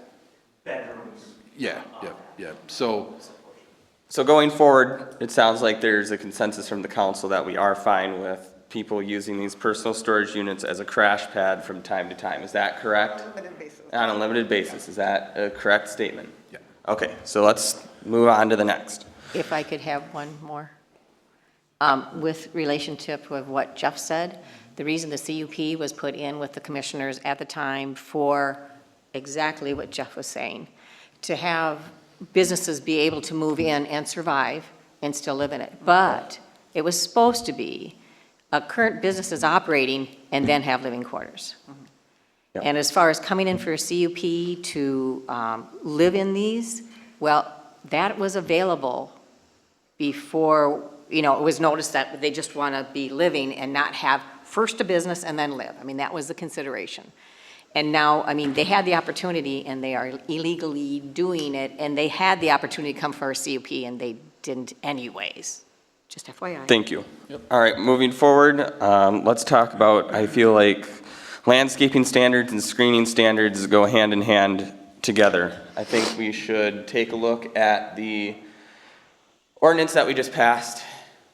bedrooms. Yeah. So, So going forward, it sounds like there's a consensus from the council that we are fine with people using these personal storage units as a crash pad from time to time. Is that correct? Limited basis. On a limited basis. Is that a correct statement? Yeah. Okay, so let's move on to the next. If I could have one more. With relationship with what Jeff said, the reason the CUP was put in with the commissioners at the time for exactly what Jeff was saying, to have businesses be able to move in and survive and still live in it. But it was supposed to be a current business is operating and then have living quarters. Yep. And as far as coming in for a CUP to live in these, well, that was available before, it was noticed that they just want to be living and not have first a business and then live. I mean, that was the consideration. And now, I mean, they had the opportunity and they are illegally doing it, and they had the opportunity to come for a CUP and they didn't anyways. Just FYI. Thank you. All right, moving forward, let's talk about, I feel like landscaping standards and screening standards go hand in hand together. I think we should take a look at the ordinance that we just passed,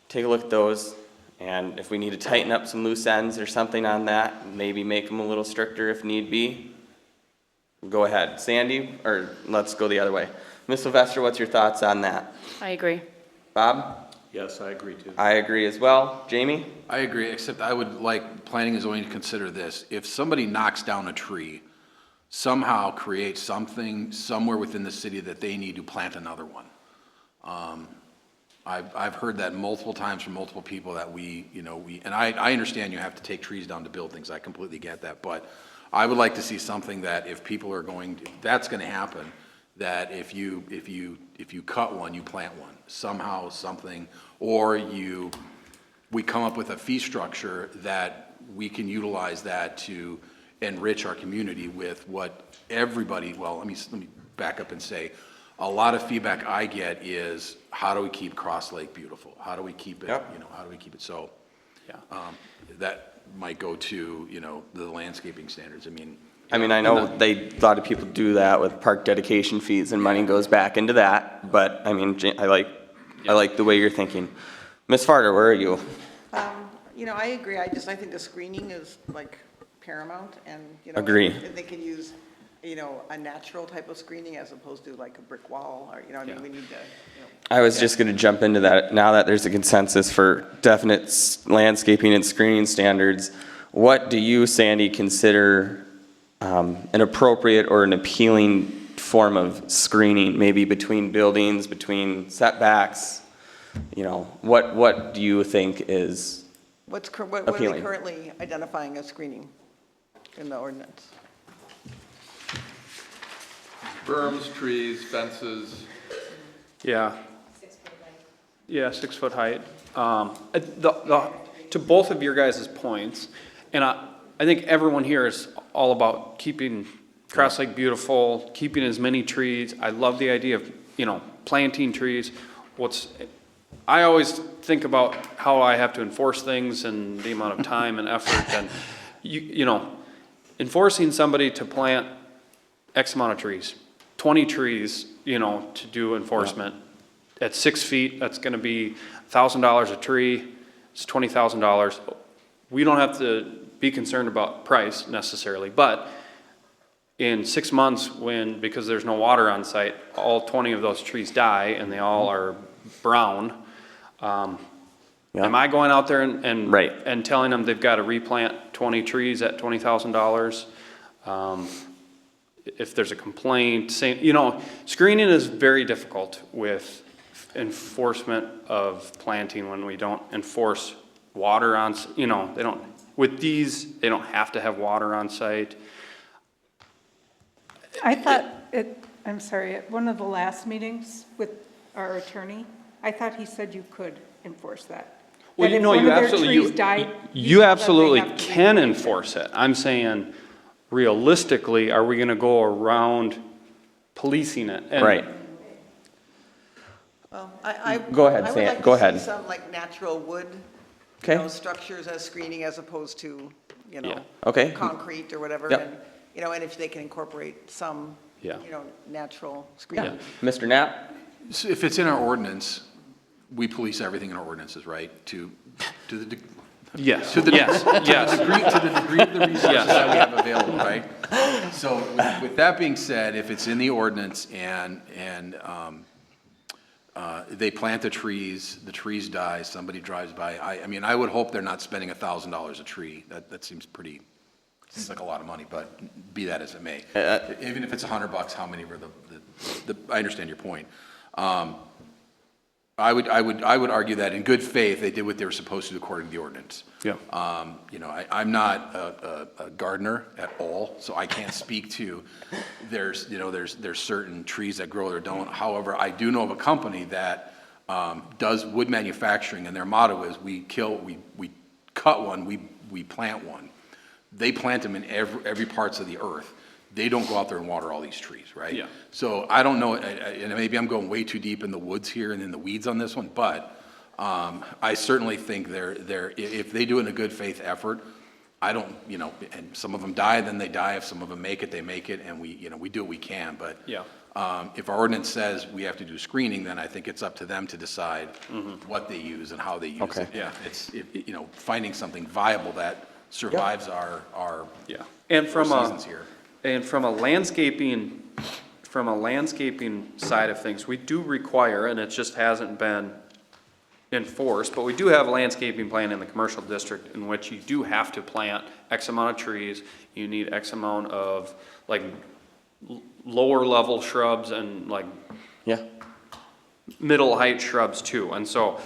take a look at those, and if we need to tighten up some loose ends or something on that, maybe make them a little stricter if need be, go ahead. Sandy, or let's go the other way. Ms. Sylvester, what's your thoughts on that? I agree. Bob? Yes, I agree too. I agree as well. Jamie? I agree, except I would like planning and zoning to consider this. If somebody knocks down a tree, somehow create something somewhere within the city that they need to plant another one. I've heard that multiple times from multiple people that and I understand you have to take trees down to build things. I completely get that. But I would like to see something that if people are that's going to happen, that if you cut one, you plant one. Somehow, something, or we come up with a fee structure that we can utilize that to enrich our community with what everybody, well, let me back up and say, a lot of feedback I get is, how do we keep Cross Lake beautiful? How do we keep it, how do we keep it so? That might go to, the landscaping standards. I know a lot of people do that with park dedication fees and money goes back into that, but I like the way you're thinking. Ms. Farter, where are you? I agree. I think the screening is like paramount and, Agree. If they can use, a natural type of screening as opposed to like a brick wall or, we need to, I was just going to jump into that. Now that there's a consensus for definite landscaping and screening standards, what do you, Sandy, consider an appropriate or an appealing form of screening, maybe between buildings, between setbacks? What do you think is what are they appealing? currently identifying as screening in the ordinance? Berms, trees, fences. Yeah. 6 foot height. To both of your guys' points, and I think everyone here is all about keeping Cross Lake beautiful, keeping as many trees. I love the idea of, planting trees. I always think about how I have to enforce things and the amount of time and effort, and enforcing somebody to plant X amount of trees, 20 trees, to do enforcement. At 6 feet, that's gonna be $1,000 a tree, it's $20,000. We don't have to be concerned about price necessarily, but in 6 months because there's no water on site, all 20 of those trees die and they all are brown. Am I going out there and telling them they've got to replant 20 trees at $20,000? If there's a complaint, screening is very difficult with enforcement of planting when we don't enforce water on, with these, they don't have to have water on site. I thought I'm sorry, at one of the last meetings with our attorney, I thought he said you could enforce that. Well, That if one of their trees died, you absolutely have to can replant it. enforce it. I'm saying, realistically, are we gonna go around policing it? And Right. Well, Go ahead, I would Sam. like Go to ahead. see some like natural wood, Okay. structures as screening as opposed to, Yeah. Okay. concrete or whatever. Yep. And, and if they can incorporate some, Yeah. natural Yeah. screening. Mr. Knapp? So if it's in our ordinance, we police everything in our ordinances, right? To the Yes, To the- yes, yes. to the degree of the resources that we have available, right? So with that being said, if it's in the ordinance and they plant the trees die, somebody drives by, I would hope they're not spending $1,000 a tree. That seems like a lot of money, but be that as it may. Even if it's $100, how many were I understand your point. I would argue that in good faith, they did what they were supposed to do according to the ordinance. Yeah. I'm not a gardener at all, so I can't speak to, there's certain trees that grow or don't. However, I do know of a company that does wood manufacturing, and their motto is we cut one, we plant one. they plant them in every parts of the earth. They don't go out there and water all these trees, right? Yeah. So I don't know, and maybe I'm going way too deep in the woods here and in the weeds on this one, but I certainly think if they do it in a good faith effort, I don't, and some of them die, then they die. If some of them make it, they make it, and we do what we can. But Yeah. if our ordinance says we have to do screening, then I think it's up to them to decide what they use and how they use Okay. it. Yeah. It's, finding something viable that survives our Yeah. And from seasons here. from a landscaping side of things, we do require, and it just hasn't been enforced, but we do have a landscaping plan in the commercial district in which you do have to plant X amount of trees. You need X amount of like lower level shrubs and like Yeah. middle height shrubs too. And so,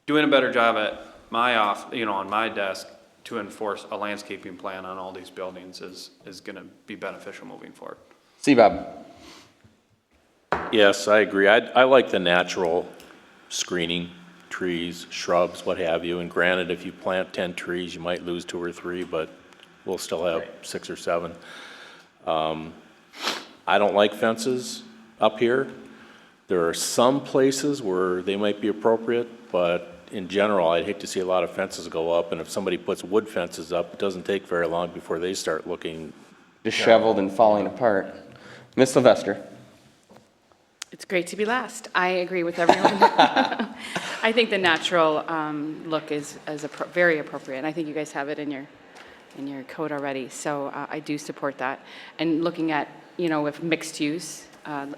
doing a better job at on my desk to enforce a landscaping plan on all these buildings is gonna be beneficial moving forward. See, Bob. Yes, I agree. I like the natural screening, trees, shrubs, what have you. And granted, if you plant 10 trees, you might lose 2 or 3, but we'll still have 6 or 7. I don't like fences up here. There are some places where they might be appropriate, but in general, I'd hate to see a lot of fences go up. And if somebody puts wood fences up, it doesn't take very long before they start looking. Disheveled and falling apart. Ms. Sylvester. It's great to be last. I agree with everyone. I think the natural look is very appropriate, and I think you guys have it in your code already. So I do support that. And looking at, if mixed use,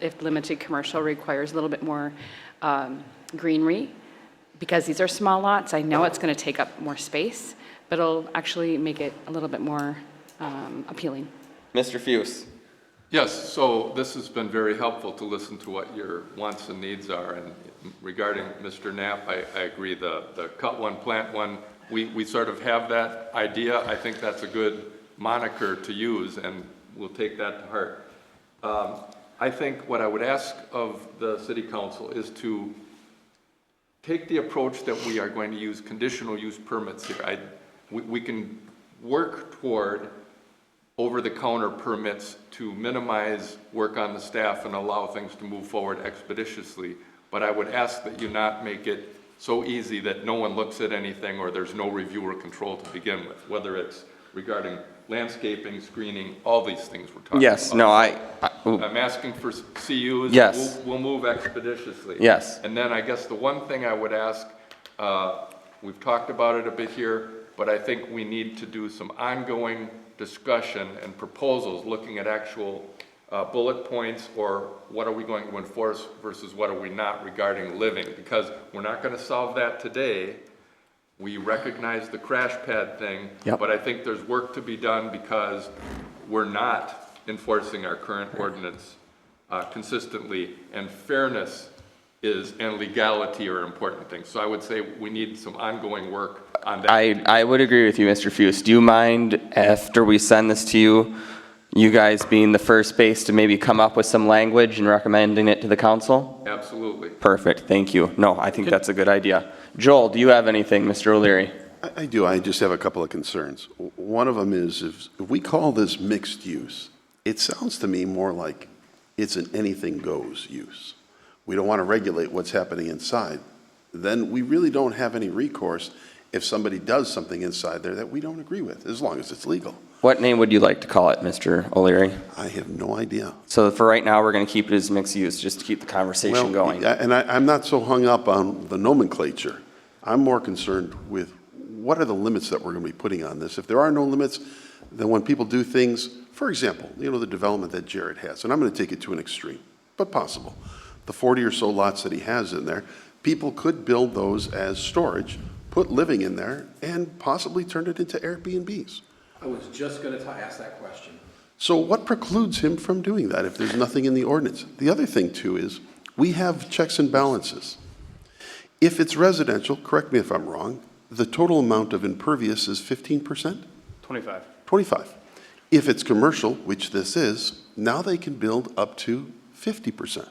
if limited commercial requires a little bit more greenery, because these are small lots, I know it's going to take up more space, but it'll actually make it a little bit more appealing. Mr. Fuse. Yes, so this has been very helpful to listen to what your wants and needs are. And regarding Mr. Knapp, I agree, the cut one, plant one, we sort of have that idea. I think that's a good moniker to use, and we'll take that to heart. I think what I would ask of the city council is to take the approach that we are going to use conditional use permits here. We can work toward over-the-counter permits to minimize work on the staff and allow things to move forward expeditiously. But I would ask that you not make it so easy that no one looks at anything or there's no review or control to begin with, whether it's regarding landscaping, screening, all these things we're talking about. Yes, no, I'm asking for CUs. Yes. We'll move expeditiously. Yes. And then I guess the one thing I would ask, we've talked about it a bit here, but I think we need to do some ongoing discussion and proposals looking at actual bullet points or what are we going to enforce versus what are we not regarding living, because we're not going to solve that today. We recognize the crash pad thing, Yep. but I think there's work to be done because we're not enforcing our current ordinance consistently, and fairness and legality are important things. So I would say we need some ongoing work on that. I would agree with you, Mr. Fuse. Do you mind, after we send this to you, you guys being the first base to maybe come up with some language and recommending it to the council? Absolutely. Perfect, thank you. No, I think that's a good idea. Joel, do you have anything, Mr. O'Leary? I do. I just have a couple of concerns. One of them is if we call this mixed use, it sounds to me more like it's an anything goes use. We don't want to regulate what's happening inside. Then we really don't have any recourse if somebody does something inside there that we don't agree with, as long as it's legal. What name would you like to call it, Mr. O'Leary? I have no idea. So for right now, we're going to keep it as mixed use, just to keep the conversation going. And I'm not so hung up on the nomenclature. I'm more concerned with what are the limits that we're going to be putting on this. If there are no limits, then when people do things, for example, the development that Jared has, and I'm going to take it to an extreme, but possible. The 40 or so lots that he has in there, people could build those as storage, put living in there, and possibly turn it into Airbnbs. I was just going to ask that question. So what precludes him from doing that if there's nothing in the ordinance? The other thing, too, is we have checks and balances. If it's residential, correct me if I'm wrong, the total amount of impervious is 15%? 25. 25. If it's commercial, which this is, now they can build up to 50%,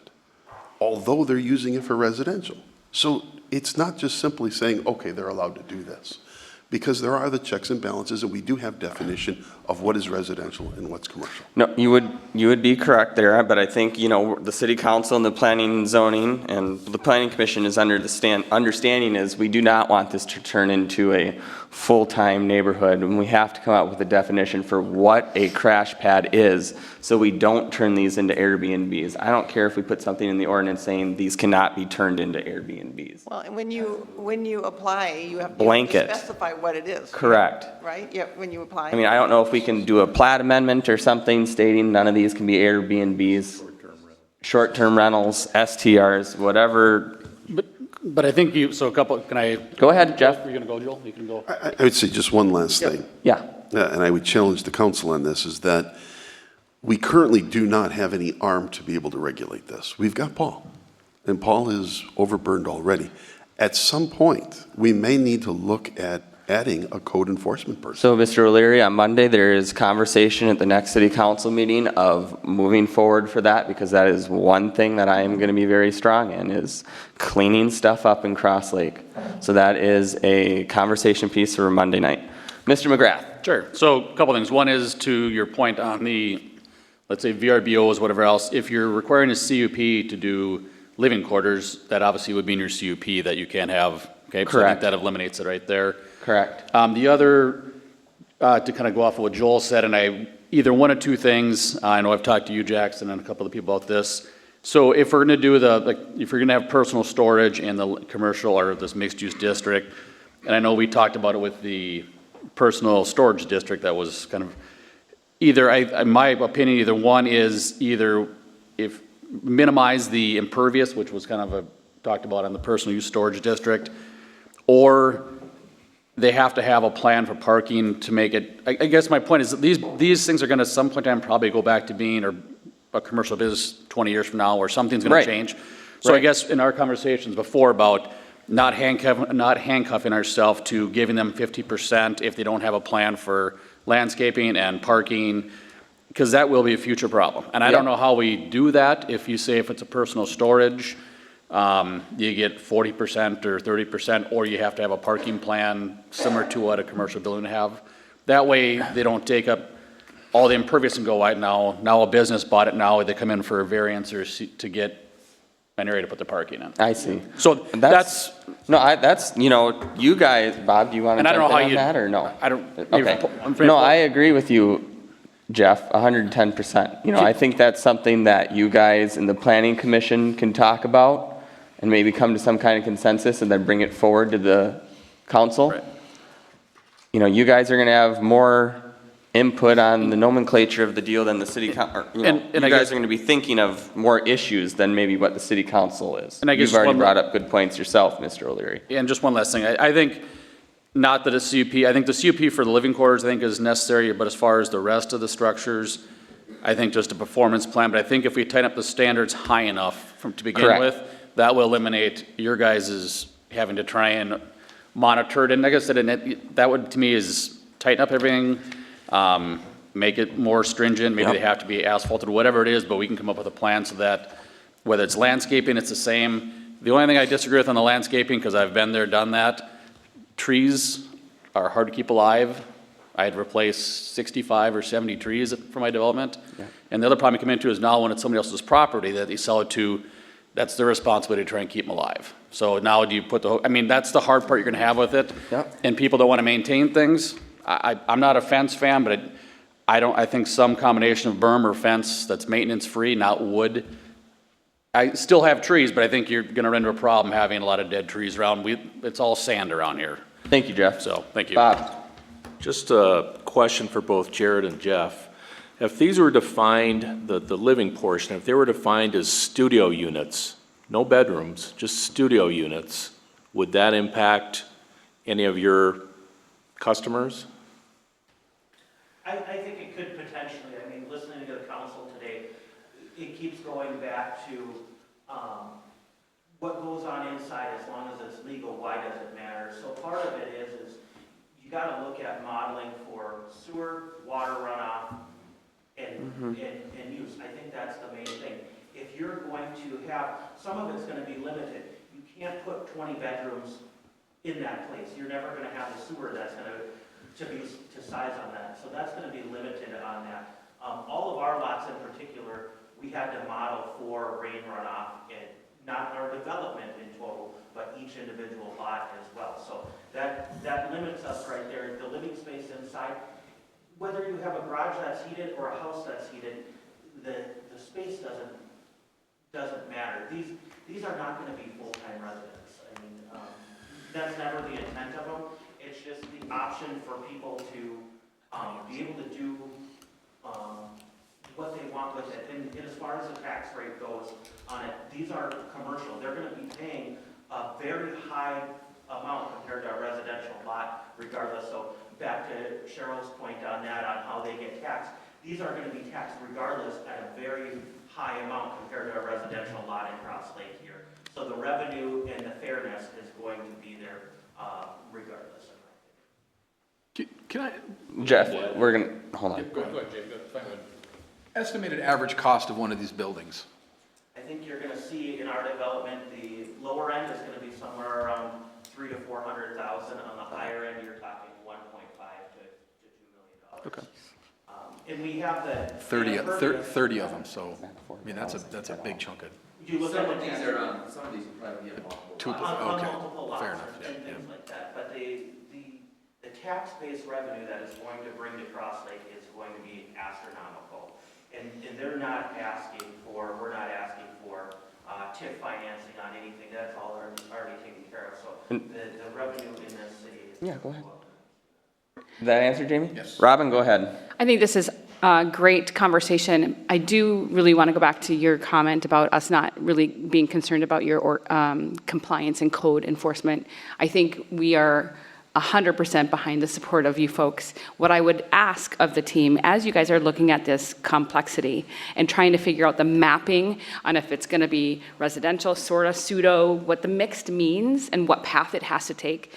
although they're using it for residential. So it's not just simply saying, okay, they're allowed to do this. because there are the checks and balances, and we do have definition of what is residential and what's commercial. No, you would be correct there, but I think, the city council and the planning and zoning and the planning commission is understanding is we do not want this to turn into a full-time neighborhood, and we have to come out with a definition for what a crash pad is, so we don't turn these into Airbnbs. I don't care if we put something in the ordinance saying these cannot be turned into Airbnbs. Well, and when you apply, you have to Blanket. specify what it is. Correct. Right? Yeah, when you apply. I mean, I don't know if we can do a plat amendment or something stating none of these can be Airbnbs, short-term rentals, STRs, whatever. But I think so a couple, can I? Go ahead, Jeff. You're gonna go, Joel? You can go. I would say just one last thing. Yeah. And I would challenge the council on this, is that we currently do not have any arm to be able to regulate this. We've got Paul, and Paul is overburned already. At some point, we may need to look at adding a code enforcement person. So, Mr. O'Leary, on Monday, there is conversation at the next city council meeting of moving forward for that, because that is one thing that I am going to be very strong in, is cleaning stuff up in Cross Lake. So that is a conversation piece for Monday night. Mr. McGrath. Sure. So a couple things. One is to your point on the, let's say VRBOs, whatever else. If you're requiring a CUP to do living quarters, that obviously would be in your CUP that you can't have. Okay. So I think that eliminates it right there. Correct. The other, to kind of go off of what Joel said, and either one of two things. I know I've talked to you, Jackson, and a couple of the people about this. So if we're going to do if you're going to have personal storage in the commercial or this mixed-use district, and I know we talked about it with the personal storage district, that was kind of either, in my opinion, either one is if minimize the impervious, which was kind of talked about on the personal use storage district, or they have to have a plan for parking to make it. I guess my point is that these things are going to some point in time probably go back to being a commercial business 20 years from now, or something's going to change. So I guess in our conversations before about not handcuffing ourselves to giving them 50% if they don't have a plan for landscaping and parking, because that will be a future problem. And I don't know how we do that. If you say if it's a personal storage, you get 40% or 30%, or you have to have a parking plan similar to what a commercial building have. That way they don't take up all the impervious and go, right now a business bought it, now they come in for a variance or to get an area to put the parking in. I see. So that's you guys, Bob, do you want to jump in on that or no? I don't. Okay. No, I agree with you, Jeff, 110%. I think that's something that you guys in the planning commission can talk about and maybe come to some kind of consensus and then bring it forward to the council. Right. You guys are going to have more input on the nomenclature of the deal than the city council. You guys are going to be thinking of more issues than maybe what the city council is. And I guess you've already brought up good points yourself, Mr. O'Leary. And just one last thing. I think, not that a CUP, I think the CUP for the living quarters I think is necessary, but as far as the rest of the structures, I think just a performance plan. But I think if we tighten up the standards high enough to begin with, that will eliminate your guys' having to try and monitor it. And like I said, that would to me is tighten up everything, make it more stringent. Maybe they have to be asphalted, whatever it is, but we can come up with a plan so that whether it's landscaping, it's the same. The only thing I disagree with on the landscaping, because I've been there, done that, trees are hard to keep alive. I had replaced 65 or 70 trees for my development. Yeah. And the other problem you come into is now when it's somebody else's property that they sell it to, that's their responsibility to try and keep them alive. So now do you put that's the hard part you're gonna have with it. Yep. And people don't wanna maintain things. I'm not a fence fan, but I think some combination of berm or fence that's maintenance free, not wood. I still have trees, but I think you're gonna run into a problem having a lot of dead trees around. It's all sand around here. Thank you, Jeff. So, thank you. Bob. Just a question for both Jared and Jeff. If these were defined, the living portion, if they were defined as studio units, no bedrooms, just studio units, would that impact any of your customers? I think it could potentially. I mean, listening to the council today, it keeps going back to what goes on inside. As long as it's legal, why does it matter? So part of it is you got to look at modeling for sewer, water runoff, and use. I think that's the main thing. If you're going to have, some of it's going to be limited. You can't put 20 bedrooms in that place. You're never gonna have a sewer that's gonna, to size on that, so that's gonna be limited on that. All of our lots in particular, we had to model for rain runoff, and not our development in total, but each individual lot as well. So that limits us right there, the living space inside. Whether you have a garage that's heated or a house that's heated, the space doesn't matter. These are not gonna be full-time residents. I mean, that's never the intent of them. It's just the option for people to be able to do what they want with it. And as far as the tax rate goes on it, these are commercial. They're gonna be paying a very high amount compared to a residential lot regardless. So back to Cheryl's point on that, on how they get taxed, these are gonna be taxed regardless at a very high amount compared to a residential lot in Cross Lake here. So the revenue and the fairness is going to be there regardless. Can I, Jeff, we're gonna, hold on. go ahead, Jay, go ahead. Estimated average cost of one of these buildings? I think you're gonna see in our development, the lower end is gonna be somewhere around 300,000 to 400,000. On the higher end, you're talking 1.5 to $2 million. Okay. And we have the 30 of them, so, I mean, that's a big chunk of. You look at the tax, Some of these will probably be multiple. Two, on okay, multiple lots fair enough, and yeah, things like that. But the tax-based revenue that is going to bring to Cross Lake is going to be astronomical. And they're not asking for, we're not asking for TIF financing on anything. That's all already taken care of. So the revenue in this city is. Yeah, go ahead. Did that answer, Jamie? Yes. Robin, go ahead. I think this is a great conversation. I do really want to go back to your comment about us not really being concerned about your compliance and code enforcement. I think we are 100% behind the support of you folks. What I would ask of the team, as you guys are looking at this complexity and trying to figure out the mapping on if it's going to be residential, sort of, pseudo, what the mixed means and what path it has to take,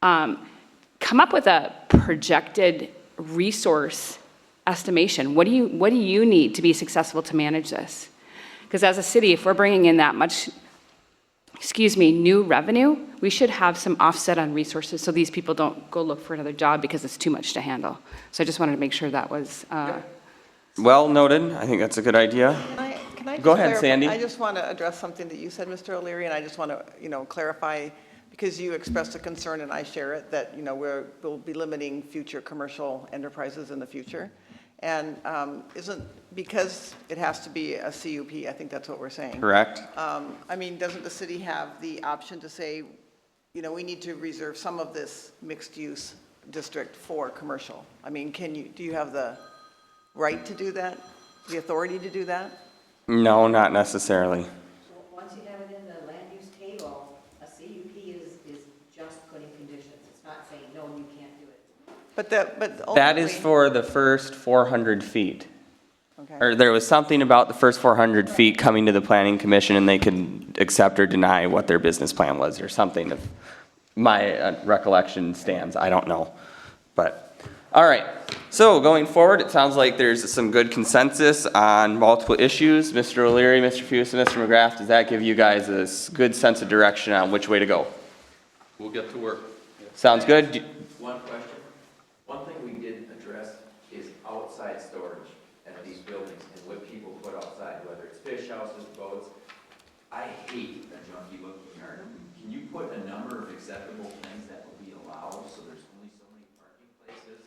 come up with a projected resource estimation. What do you need to be successful to manage this? Because as a city, if we're bringing in that much, new revenue, we should have some offset on resources so these people don't go look for another job because it's too much to handle. So I just wanted to make sure that was. Well noted. I think that's a good idea. Can I Go just ahead, clarify? Sandy. I just want to address something that you said, Mr. O'Leary, and I just want to, clarify, because you expressed a concern, and I share it, that, we'll be limiting future commercial enterprises in the future. And because it has to be a CUP, I think that's what we're saying. Correct. Doesn't the city have the option to say, we need to reserve some of this mixed-use district for commercial? Do you have the right to do that, the authority to do that? No, not necessarily. So once you have it in the land use table, a CUP is just putting conditions. It's not saying, no, you can't do it. But That is ultimately- for the first 400 feet. Okay. Or there was something about the first 400 feet coming to the planning commission and they could accept or deny what their business plan was or something. If my recollection stands, I don't know. But, all right. So going forward, it sounds like there's some good consensus on multiple issues. Mr. O'Leary, Mr. Fuson, Mr. McGrath, does that give you guys a good sense of direction on which way to go? We'll get to work. Sounds good? One question. One thing we didn't address is outside storage at these buildings and what people put outside, whether it's fish houses, boats. I hate a junky looking yard. Can you put a number of acceptable things that will be allowed so there's only so many parking places?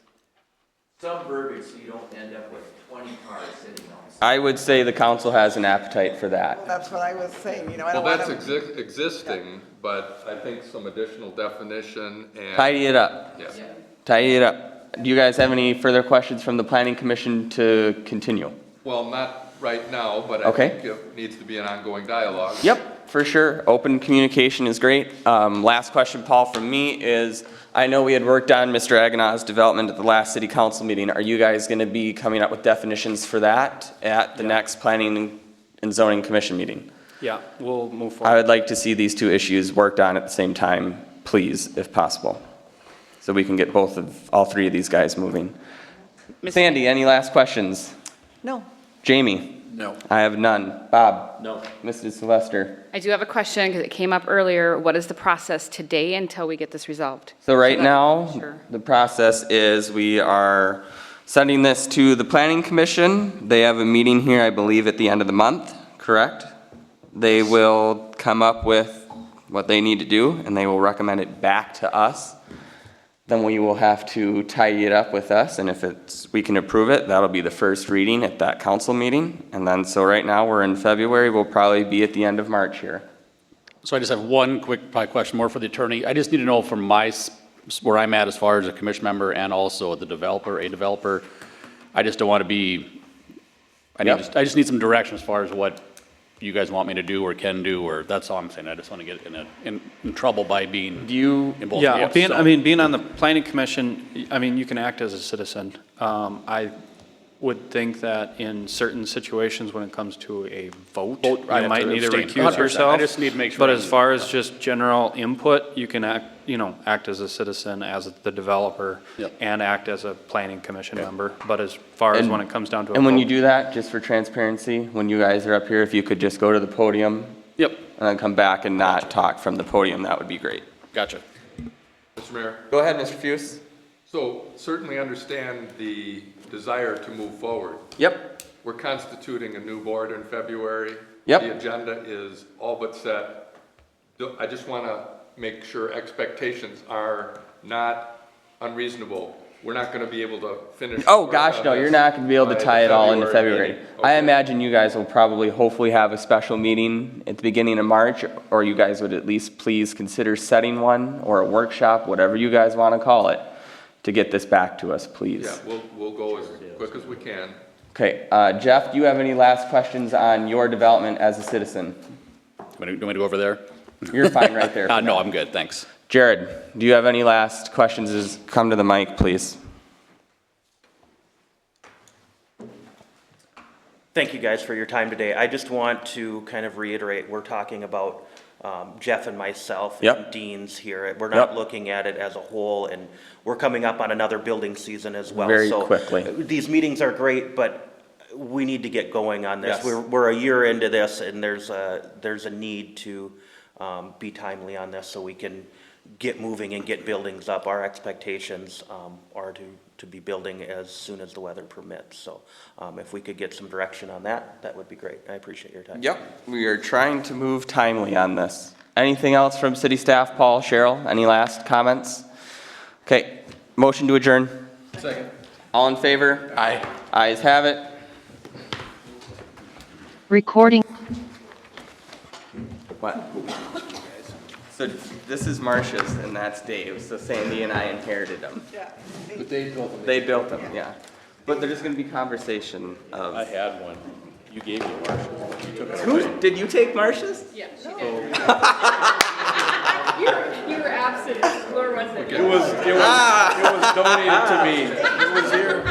Some verbiage so you don't end up with 20 cars sitting on. I would say the council has an appetite for that. That's what I was saying, I Well, don't want that's to. existing, but I think some additional definition and. Tidy it up. Yes. Tidy it up. Do you guys have any further questions from the planning commission to continue? Well, not right now, but I Okay. think it needs to be an ongoing dialogue. Yep, for sure. Open communication is great. Last question, Paul, from me is, I know we had worked on Mr. Agonaw's development at the last city council meeting. Are you guys going to be coming up with definitions for that at the next planning and zoning commission meeting? Yeah, we'll move forward. I would like to see these two issues worked on at the same time, please, if possible, so we can get all three of these guys moving. Sandy, any last questions? No. Jamie? No. I have none. Bob? No. Mrs. Sylvester? I do have a question, because it came up earlier. What is the process today until we get this resolved? So right that- now, Sure. the process is we are sending this to the planning commission. They have a meeting here, I believe, at the end of the month, correct? They will come up with what they need to do, and they will recommend it back to us. Then we will have to tidy it up with us, and if we can approve it, that'll be the first reading at that council meeting. And then, so right now, we're in February, we'll probably be at the end of March here. So I just have one quick probably question more for the attorney. I just need to know from where I'm at as far as a commission member and also a developer. I just don't want to be, I just need some direction as far as what you guys want me to do or can do, or that's all I'm saying. I just want to get in trouble by being involved. Yeah, So- being on the planning commission, I mean, you can act as a citizen. I would think that in certain situations, when it comes to a vote, Vote, I you have might to need to abstain. recuse 100%. yourself. I just need to make sure But I'm- as far as just general input, you can act as a citizen, as the developer, Yep. and act as a planning commission member. But as far as when it comes down to a And when you vote- do that, just for transparency, when you guys are up here, if you could just go to the podium Yep, and then come back and not talk from the podium, that would be great. gotcha. Mr. Mayor, Go ahead, Mr. Fuse. so certainly understand the desire to move forward. Yep. We're constituting a new board in February. Yep. The agenda is all but set. I just want to make sure expectations are not unreasonable. We're not going to be able to finish. Oh, gosh, no, you're not gonna be able to by tie it all into February February. meeting. I Okay. imagine you guys will probably, hopefully have a special meeting at the beginning of March, or you guys would at least please consider setting one, or a workshop, whatever you guys wanna call it, to get this back to us, please. Yeah, we'll go as quick as we can. Okay, Jeff, do you have any last questions on your development as a citizen? Do you want me to go over there? You're fine right there. for No, now. I'm good, thanks. Jared, do you have any last questions? Come to the mic, please. Thank you guys for your time today. I just want to kind of reiterate, we're talking about Jeff and myself Yep. and Dean's here. We're not Yep. looking at it as a whole, and we're coming up on another building season as well. Very So, quickly. These meetings are great, but we need to get going on this. Yes. We're a year into this, and there's a need to be timely on this so we can get moving and get buildings up. Our expectations are to be building as soon as the weather permits. So if we could get some direction on that, that would be great. I appreciate your time. Yep, we are trying to move timely on this. Anything else from city staff? Paul, Cheryl, any last comments? Okay, motion to adjourn. Second. All in favor? Aye. Ayes have it. Recording. What? So this is Marcia's and that's Dave's, so Sandy and I inherited them. Yeah. But they built them. They built them, yeah. But there's gonna be conversation of. I had one. You gave me one. You took it Who, away. did you take Marcia's? Yes, she did. You were absent. Where was it? It was donated to me. It was here.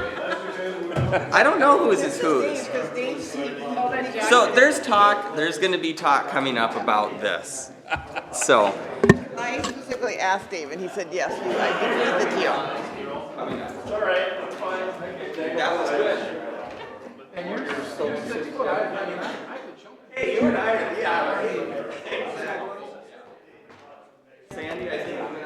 I don't know whose is whose. Because Dave's, So there's gonna be talk coming up about this. So, I specifically asked Dave, and he said, yes, I agree with the deal. that was good. Hey, you and I, yeah, right.